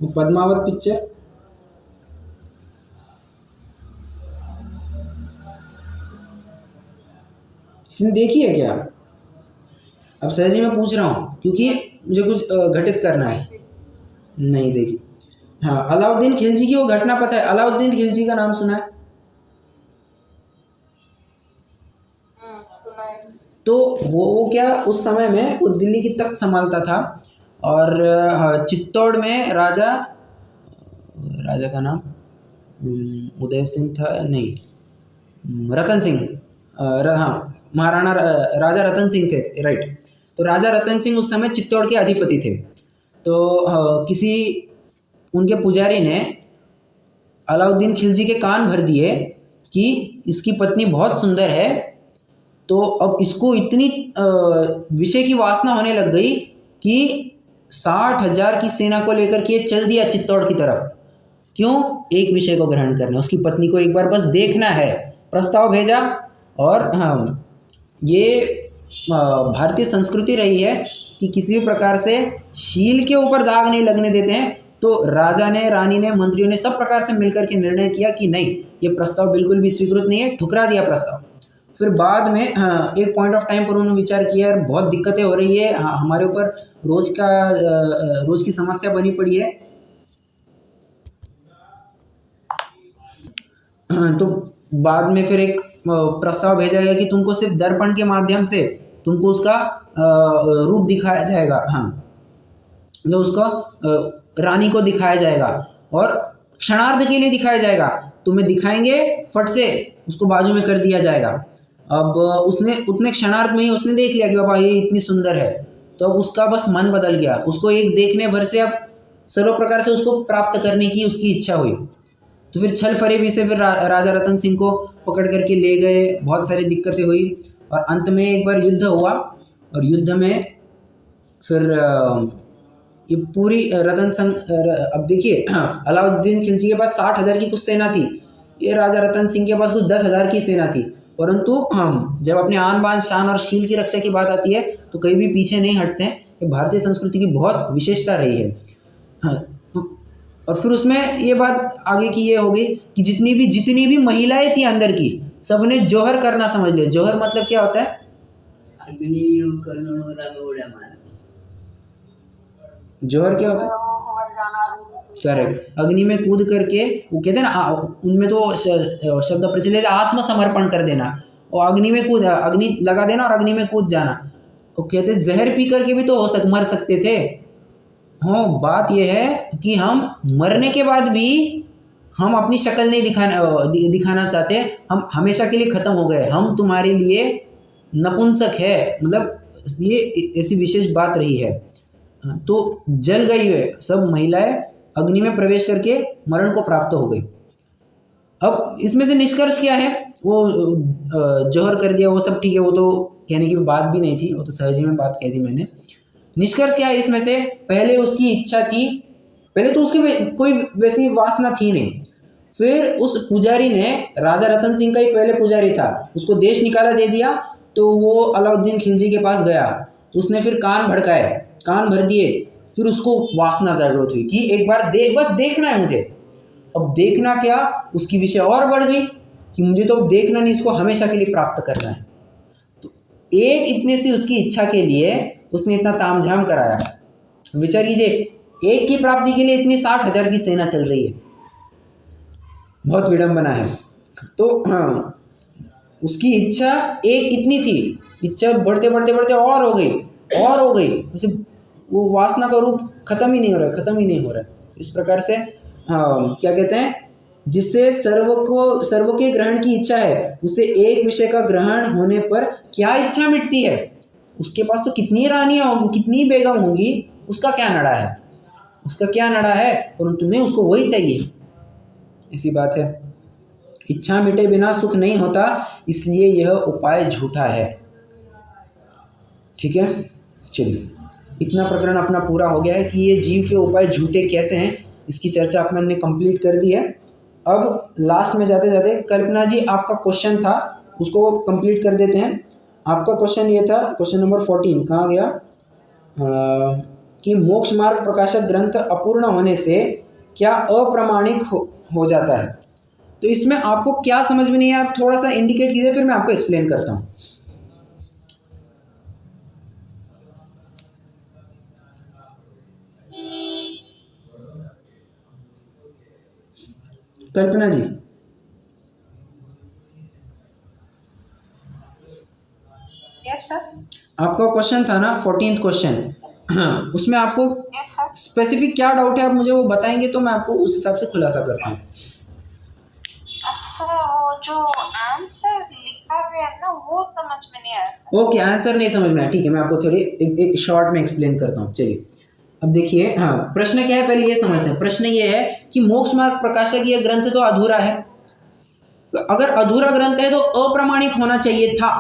वो पद्मावत पिक्चर किसने देखी है क्या? अब सहज ही मैं पूछ रहा हूँ क्योंकि मुझे कुछ घटित करना है। नहीं देखी। हाँ, अलाउद्दीन खिलजी की वो घटना पता है? अलाउद्दीन खिलजी का नाम सुना है? सुना है। तो वो क्या उस समय में वो दिल्ली की तख्त संभालता था और चित्तौड़ में राजा का नाम उदय सिंह था, नहीं रतन सिंह, हाँ महाराणा राजा रतन सिंह थे, राइट। तो राजा रतन सिंह उस समय चित्तौड़ के अधिपति थे। तो किसी उनके पुजारी ने अलाउद्दीन खिलजी के कान भर दिए कि इसकी पत्नी बहुत सुंदर है, तो अब इसको इतनी विषय की वासना होने लग गई कि 60,000 की सेना को लेकर के चल दिया चित्तौड़ की तरफ। क्यों? एक विषय को ग्रहण करना, उसकी पत्नी को एक बार बस देखना है। प्रस्ताव भेजा और हाँ, ये भारतीय संस्कृति रही है कि किसी भी प्रकार से शील के ऊपर दाग नहीं लगने देते हैं। तो राजा ने, रानी ने, मंत्रियों ने सब प्रकार से मिलकर के निर्णय किया कि नहीं, ये प्रस्ताव बिल्कुल भी स्वीकृत नहीं है, ठुकरा दिया प्रस्ताव। फिर बाद में हाँ, एक पॉइंट ऑफ टाइम पर उन्होंने विचार किया यार बहुत दिक्कतें हो रही है, हाँ, हमारे ऊपर रोज की समस्या बनी पड़ी है। तो बाद में फिर एक प्रस्ताव भेजा गया कि तुमको सिर्फ दर्पण के माध्यम से तुमको उसका रूप दिखाया जाएगा। हाँ, मतलब उसको रानी को दिखाया जाएगा और क्षणार्ध के लिए दिखाया जाएगा। तुम्हें दिखाएंगे, फट से उसको बाजू में कर दिया जाएगा। अब उसने उतने क्षणार्ध में ही उसने देख लिया कि बाबा ये इतनी सुंदर है, तो अब उसका बस मन बदल गया। उसको एक देखने भर से अब सर्व प्रकार से उसको प्राप्त करने की उसकी इच्छा हुई। तो फिर छल फरेबी से फिर राजा रतन सिंह को पकड़ करके ले गए, बहुत सारी दिक्कतें हुई और अंत में एक बार युद्ध हुआ और युद्ध में फिर ये पूरी रतन सिंह, अब देखिए अलाउद्दीन खिलजी के पास 60,000 की कुछ सेना थी, ये राजा रतन सिंह के पास कुछ 10,000 की सेना थी। परंतु हम जब अपने आन बान शान और शील की रक्षा की बात आती है तो कहीं भी पीछे नहीं हटते हैं। ये भारतीय संस्कृति की बहुत विशेषता रही है। हाँ, और फिर उसमें ये बात आगे की ये हो गई कि जितनी भी महिलाएं थी अंदर की, सबने जौहर करना समझ लिया। जौहर मतलब क्या होता है? जौहर क्या होता है? करेक्ट, अग्नि में कूद करके, वो कहते हैं ना, उनमें तो शब्द प्रचलित आत्मसमर्पण कर देना, और अग्नि में कूद, अग्नि लगा देना और अग्नि में कूद जाना। वो कहते जहर पी करके भी तो मर सकते थे। हाँ, बात यह है कि हम मरने के बाद भी हम अपनी शक्ल नहीं दिखाना चाहते, हम हमेशा के लिए ख़त्म हो गए, हम तुम्हारे लिए नपुंसक है, मतलब ये ऐसी विशेष बात रही है। तो जल गई है सब महिलाएं, अग्नि में प्रवेश करके मरण को प्राप्त हो गई। अब इसमें से निष्कर्ष क्या है? वो जौहर कर दिया, वो सब ठीक है, वो तो कहने की बात भी नहीं थी, वो तो सहज ही में बात कह दी मैंने। निष्कर्ष क्या है इसमें से? पहले उसकी इच्छा थी, पहले तो उसकी कोई वैसी वासना थी नहीं। फिर उस पुजारी ने, राजा रतन सिंह का ही पहले पुजारी था, उसको देश निकाला दे दिया तो वो अलाउद्दीन खिलजी के पास गया, उसने फिर कान भड़काए, कान भर दिए, फिर उसको वासना जागृत हुई कि एक बार बस देखना है मुझे। अब देखना क्या, उसकी विषय और बढ़ गई कि मुझे तो देखना नहीं, इसको हमेशा के लिए प्राप्त करना है। तो एक इतने सी उसकी इच्छा के लिए उसने इतना तामझाम कराया। विचार कीजिए, एक की प्राप्ति के लिए इतनी 60,000 की सेना चल रही है, बहुत विडंबना है। तो हाँ, उसकी इच्छा एक इतनी थी, इच्छा बढ़ते बढ़ते बढ़ते और हो गई, और हो गई, उसे वो वासना का रूप खत्म ही नहीं हो रहा, खत्म ही नहीं हो रहा। इस प्रकार से क्या कहते हैं, जिससे सर्व के ग्रहण की इच्छा है, उसे एक विषय का ग्रहण होने पर क्या इच्छा मिटती है। उसके पास तो कितनी रानियां होंगी, कितनी बेगम होंगी, उसका क्या नड़ा है, उसका क्या नड़ा है, परंतु नहीं, उसको वही चाहिए। ऐसी बात है, इच्छा मिटे बिना सुख नहीं होता, इसलिए यह उपाय झूठा है। ठीक है, चलिए, इतना प्रकरण अपना पूरा हो गया है कि ये जीव के उपाय झूठे कैसे हैं, इसकी चर्चा अपन ने कंप्लीट कर दी है। अब लास्ट में जाते जाते कल्पना जी, आपका क्वेश्चन था, उसको कंप्लीट कर देते हैं। आपका क्वेश्चन ये था, क्वेश्चन नंबर 14 कहाँ गया, कि मोक्ष मार्ग प्रकाशक ग्रंथ अपूर्ण होने से क्या अप्रामाणिक हो जाता है। तो इसमें आपको क्या समझ में नहीं है, आप थोड़ा सा इंडिकेट कीजिए, फिर मैं आपको एक्सप्लेन करता हूँ। कल्पना जी, यस सर। आपका क्वेश्चन था ना 14th क्वेश्चन, उसमें आपको यस सर। स्पेसिफिक क्या डाउट है, आप मुझे वो बताएंगे तो मैं आपको उस हिसाब से खुलासा करता हूँ। सर वो जो आंसर लिखा हुआ है ना, वो समझ में नहीं आया सर। ओके, आंसर नहीं समझ में आया, ठीक है, मैं आपको थोड़ी एक शॉर्ट में एक्सप्लेन करता हूँ। चलिए, अब देखिए, हाँ, प्रश्न क्या है पहले ये समझते हैं। प्रश्न ये है कि मोक्ष मार्ग प्रकाशक ये ग्रंथ तो अधूरा है, तो अगर अधूरा ग्रंथ है तो अप्रामाणिक होना चाहिए था,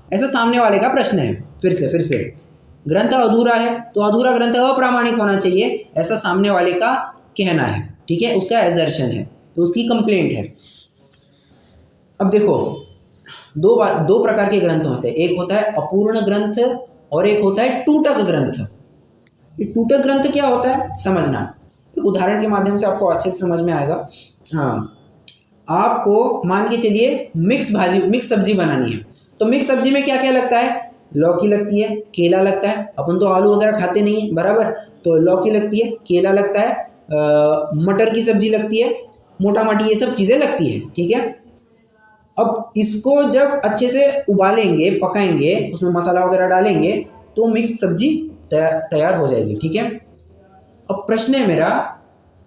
ऐसा सामने वाले का प्रश्न है। फिर से ग्रंथ अधूरा है तो अधूरा ग्रंथ अप्रामाणिक होना चाहिए, ऐसा सामने वाले का कहना है। ठीक है, उसका एजर्शन है, तो उसकी कंप्लेंट है। अब देखो, दो प्रकार के ग्रंथ होते हैं, एक होता है अपूर्ण ग्रंथ और एक होता है टूटक ग्रंथ। ये टूटक ग्रंथ क्या होता है समझना, एक उदाहरण के माध्यम से आपको अच्छे से समझ में आएगा। हाँ, आपको मान के चलिए मिक्स सब्जी बनानी है, तो मिक्स सब्जी में क्या क्या लगता है, लौकी लगती है, केला लगता है, अपन तो आलू वगैरह खाते नहीं है बराबर, तो लौकी लगती है, केला लगता है, मटर की सब्जी लगती है, मोटा माटी ये सब चीज़ें लगती है। ठीक है, अब इसको जब अच्छे से उबालेंगे, पकाएंगे, उसमें मसाला वगैरह डालेंगे, तो मिक्स सब्जी तैयार हो जाएगी। ठीक है, अब प्रश्न है मेरा,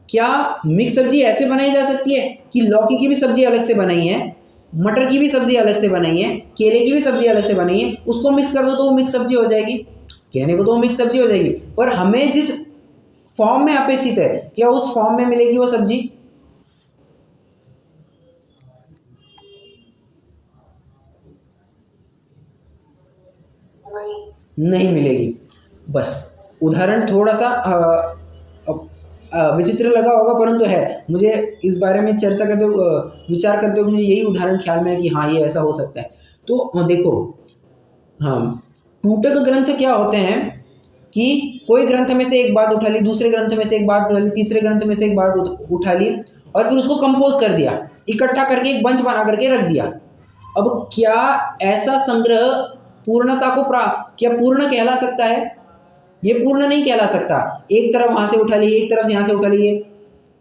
क्या मिक्स सब्जी ऐसे बनाई जा सकती है कि लौकी की भी सब्जी अलग से बनाई है, मटर की भी सब्जी अलग से बनाई है, केले की भी सब्जी अलग से बनाई है, उसको मिक्स कर दो तो वो मिक्स सब्जी हो जाएगी। कहने को तो वो मिक्स सब्जी हो जाएगी, पर हमें जिस फॉर्म में अपेक्षित है, क्या उस फॉर्म में मिलेगी वो सब्जी? नहीं मिलेगी। बस उदाहरण थोड़ा सा विचित्र लगा होगा, परंतु है, मुझे इस बारे में चर्चा करते विचार करते हुए मुझे यही उदाहरण ख्याल में है कि हाँ, ये ऐसा हो सकता है। तो देखो, हाँ, टूटक ग्रंथ क्या होते हैं कि कोई ग्रंथ में से एक बात उठा ली, दूसरे ग्रंथ में से एक बात उठा ली, तीसरे ग्रंथ में से एक बात उठा ली, और फिर उसको कंपोज कर दिया, इकट्ठा करके एक बंच बना करके रख दिया। अब क्या ऐसा संग्रह पूर्णता को क्या पूर्ण कहला सकता है? ये पूर्ण नहीं कहला सकता। एक तरफ वहां से उठा ली, एक तरफ से यहाँ से उठा ली,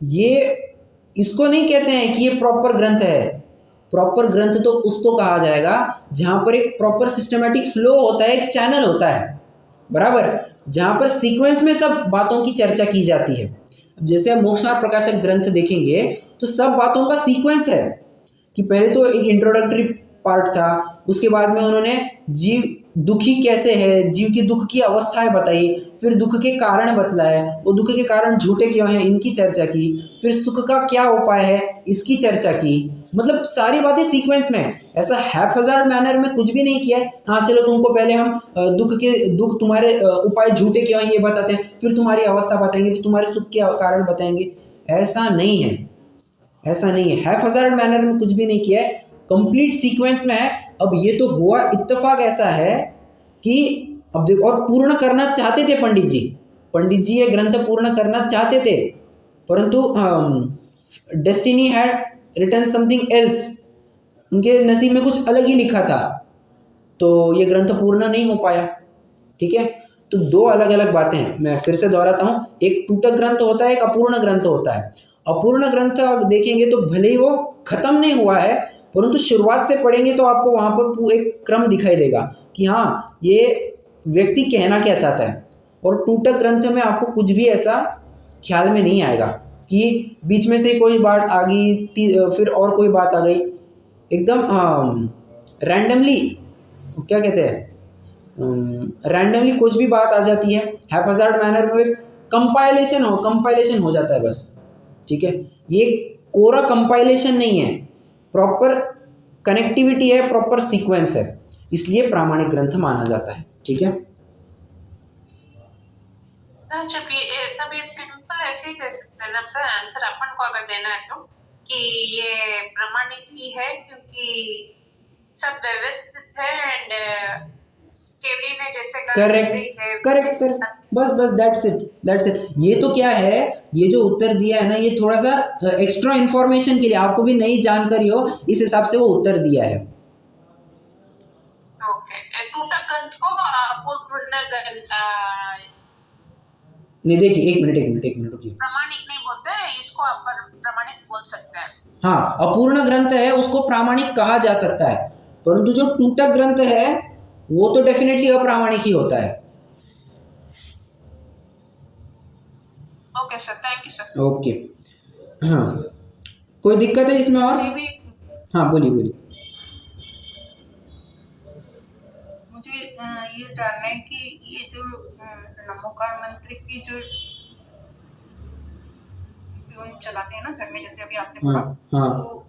ये इसको नहीं कहते हैं कि ये प्रॉपर ग्रंथ है। प्रॉपर ग्रंथ तो उसको कहा जाएगा जहां पर एक प्रॉपर सिस्टमेटिक फ्लो होता है, एक चैनल होता है बराबर, जहां पर सीक्वेंस में सब बातों की चर्चा की जाती है। जैसे हम मोक्ष मार्ग प्रकाशक ग्रंथ देखेंगे तो सब बातों का सीक्वेंस है कि पहले तो एक इंट्रोडक्टरी पार्ट था, उसके बाद में उन्होंने जीव दुखी कैसे है, जीव की दुख की अवस्थाएं बताई, फिर दुख के कारण बतलाए, वो दुख के कारण झूठे क्यों हैं इनकी चर्चा की, फिर सुख का क्या उपाय है इसकी चर्चा की। मतलब सारी बातें सीक्वेंस में, ऐसा हैफहज़ार्ड मैनर में कुछ भी नहीं किया है। हाँ चलो, तुमको पहले हम दुख तुम्हारे उपाय झूठे क्यों हैं ये बताते हैं, फिर तुम्हारी अवस्था बताएंगे, फिर तुम्हारे सुख के कारण बताएंगे। ऐसा नहीं है, ऐसा नहीं है, हैफहज़ार्ड मैनर में कुछ भी नहीं किया है। कंप्लीट सीक्वेंस में है। अब ये तो हुआ इत्तेफाक ऐसा है कि अब देखो, और पूर्ण करना चाहते थे पंडित जी ये ग्रंथ पूर्ण करना चाहते थे, परंतु destiny had written something else, उनके नसीब में कुछ अलग ही लिखा था, तो ये ग्रंथ पूर्ण नहीं हो पाया। ठीक है, तो दो अलग अलग बातें हैं। मैं फिर से दोहराता हूँ, एक टूटक ग्रंथ होता है, एक अपूर्ण ग्रंथ होता है। अपूर्ण ग्रंथ आप देखेंगे तो भले ही वो खत्म नहीं हुआ है, परंतु शुरुआत से पढ़ेंगे तो आपको वहाँ पर एक क्रम दिखाई देगा कि हाँ ये व्यक्ति कहना क्या चाहता है। और टूटक ग्रंथ में आपको कुछ भी ऐसा ख्याल में नहीं आएगा कि बीच में से कोई बात आ गई फिर और कोई बात आ गई, एकदम रैंडमली, क्या कहते हैं, रैंडमली कुछ भी बात आ जाती है, हैपहैज़ार्ड मैनर में कंपाइलेशन हो जाता है बस। ठीक है, ये कोरा कंपाइलेशन नहीं है, प्रॉपर कनेक्टिविटी है, प्रॉपर सीक्वेंस है, इसलिए प्रामाणिक ग्रंथ माना जाता है। ठीक है, तब ये सिंपल ऐसे ही दे सकते हैं ना सर आंसर अपन को अगर देना है तो, कि ये प्रामाणिक ही है क्योंकि सब व्यवस्थित है एंड केवली ने जैसे करेक्ट, बस दैट्स इट। ये तो क्या है, ये जो उत्तर दिया है ना, ये थोड़ा सा एक्स्ट्रा इंफॉर्मेशन के लिए, आपको भी नई जानकारी हो इस हिसाब से वो उत्तर दिया है। ओके, टूटक ग्रंथ को अपूर्ण ग्रंथ नहीं, देखिए एक मिनट रुकिए, प्रामाणिक नहीं बोलते हैं इसको, अपन प्रामाणिक बोल सकते हैं। हाँ, अपूर्ण ग्रंथ है उसको प्रामाणिक कहा जा सकता है, परंतु जो टूटक ग्रंथ है वो तो डेफिनेटली अप्रामाणिक ही होता है। Okay sir, thank you sir. Okay, हाँ, कोई दिक्कत है इसमें और? हाँ बोलिए। मुझे ये जानना है कि ये जो नमोकार मंत्र की जो ट्यून चलाते हैं ना घर में, जैसे अभी आपने पढ़ा, तो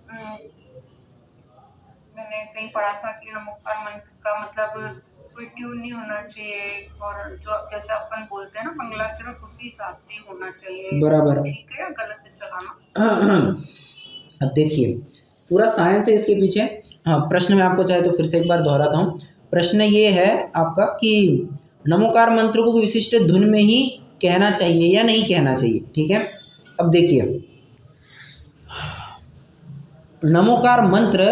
मैंने कहीं पढ़ा था कि नमोकार मंत्र का मतलब कोई ट्यून नहीं होना चाहिए, और जो जैसे अपन बोलते हैं ना मंगलाचरण उसी हिसाब से होना चाहिए। बराबर, ठीक है या गलत है चलाना? अब देखिए पूरा साइंस है इसके पीछे। हाँ, प्रश्न में आपको चाहे तो फिर से एक बार दोहराता हूँ। प्रश्न ये है आपका कि नमोकार मंत्र को विशिष्ट धुन में ही कहना चाहिए या नहीं कहना चाहिए। ठीक है, अब देखिए नमोकार मंत्र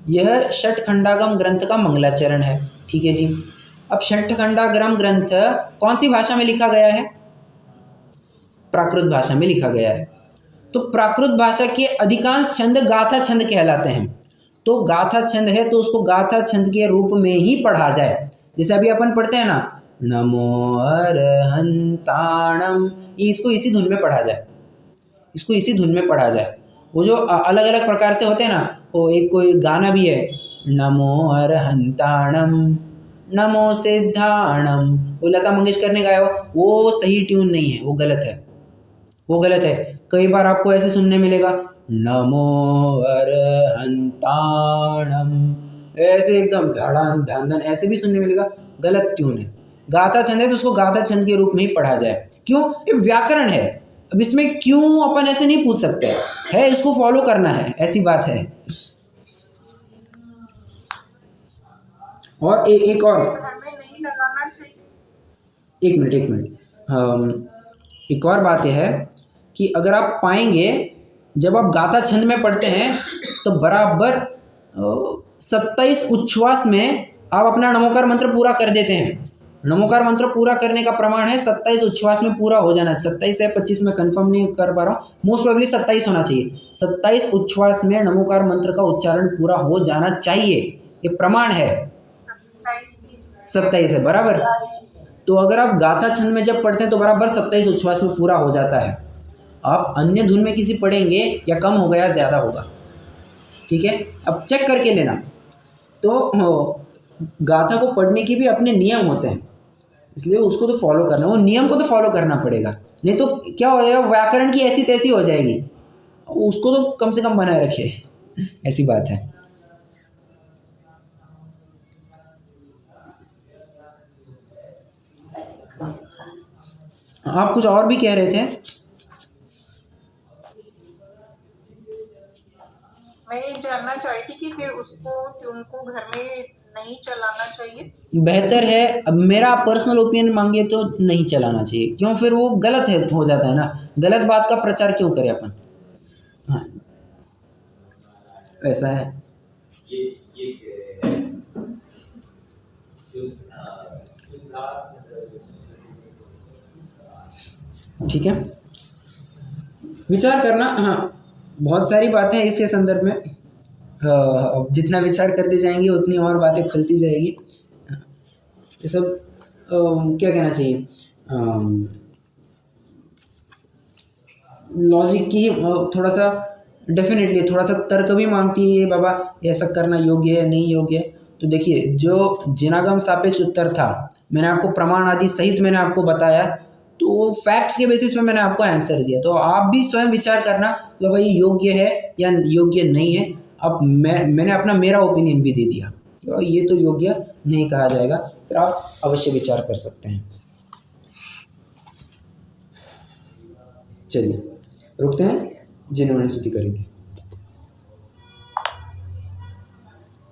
यह षटखंडागम ग्रंथ का मंगलाचरण है। ठीक है जी, अब षटखंडागम ग्रंथ कौन सी भाषा में लिखा गया है? प्राकृत भाषा में लिखा गया है। तो प्राकृत भाषा के अधिकांश छंद गाथा छंद कहलाते हैं। तो गाथा छंद है तो उसको गाथा छंद के रूप में ही पढ़ा जाए। जैसे अभी अपन पढ़ते हैं ना, नमो अरहंताणम, इसको इसी धुन में पढ़ा जाए, इसको इसी धुन में पढ़ा जाए। वो जो अलग अलग प्रकार से होते हैं ना, वो एक कोई गाना भी है, नमो अरहंताणम नमो सिद्धाणम, वो लता मंगेशकर ने गाया, वो सही ट्यून नहीं है, वो गलत है। कई बार आपको ऐसे सुनने मिलेगा, नमो अरहंताणम, ऐसे एकदम धड़ान धन ऐसे भी सुनने मिलेगा, गलत ट्यून है। गाथा छंद है तो उसको गाथा छंद के रूप में ही पढ़ा जाए। क्यों? ये व्याकरण है, अब इसमें क्यों अपन ऐसे नहीं पूछ सकते है, इसको फॉलो करना है, ऐसी बात है। और एक और, एक मिनट, एक और बात यह है कि अगर आप पाएंगे जब आप गाथा छंद में पढ़ते हैं तो बराबर 27 उच्छ्वास में आप अपना नमोकार मंत्र पूरा कर देते हैं। नमोकार मंत्र पूरा करने का प्रमाण है 27 उच्छ्वास में पूरा हो जाना है। 27 है 25 में कंफर्म नहीं कर पा रहा हूँ, मोस्ट प्रोबेबली 27 होना चाहिए। 27 उच्छ्वास में नमोकार मंत्र का उच्चारण पूरा हो जाना चाहिए, ये प्रमाण है। 27 है बराबर। तो अगर आप गाथा छंद में जब पढ़ते हैं तो बराबर 27 उच्छ्वास में पूरा हो जाता है। आप अन्य धुन में किसी पढ़ेंगे या कम होगा या ज़्यादा होगा, ठीक है, अब चेक करके लेना। तो गाथा को पढ़ने के भी अपने नियम होते हैं, इसलिए उसको तो फॉलो करना, वो नियम को तो फॉलो करना पड़ेगा, नहीं तो क्या हो जाएगा, व्याकरण की ऐसी तैसी हो जाएगी, उसको तो कम से कम बनाए रखे, ऐसी बात है। आप कुछ और भी कह रहे थे? मैं ये जानना चाहती थी कि फिर को घर में नहीं चलाना चाहिए? बेहतर है, अब मेरा पर्सनल ओपिनियन मांगे तो नहीं चलाना चाहिए। क्यों? फिर वो गलत है, हो जाता है ना, गलत बात का प्रचार क्यों करें अपन। हाँ, ऐसा है। ठीक है, विचार करना। हाँ, बहुत सारी बातें हैं इसके संदर्भ में, जितना विचार करते जाएंगे उतनी और बातें खुलती जाएगी। ये सब क्या कहना चाहिए, लॉजिक की थोड़ा सा डेफिनेटली थोड़ा सा तर्क भी मांगती है, बाबा ऐसा करना योग्य है नहीं योग्य है। तो देखिए, जो जिनागम सापेक्ष उत्तर था, मैंने आपको प्रमाण आदि सहित मैंने आपको बताया, तो फैक्ट्स के बेसिस पे मैंने आपको आंसर दिया। तो आप भी स्वयं विचार करना कि भाई योग्य है या योग्य नहीं है। अब मैंने अपना मेरा ओपिनियन भी दे दिया, तो ये तो योग्य नहीं कहा जाएगा, फिर आप अवश्य विचार कर सकते हैं। चलिए रुकते हैं, जिन्होंने स्तुति करेंगे।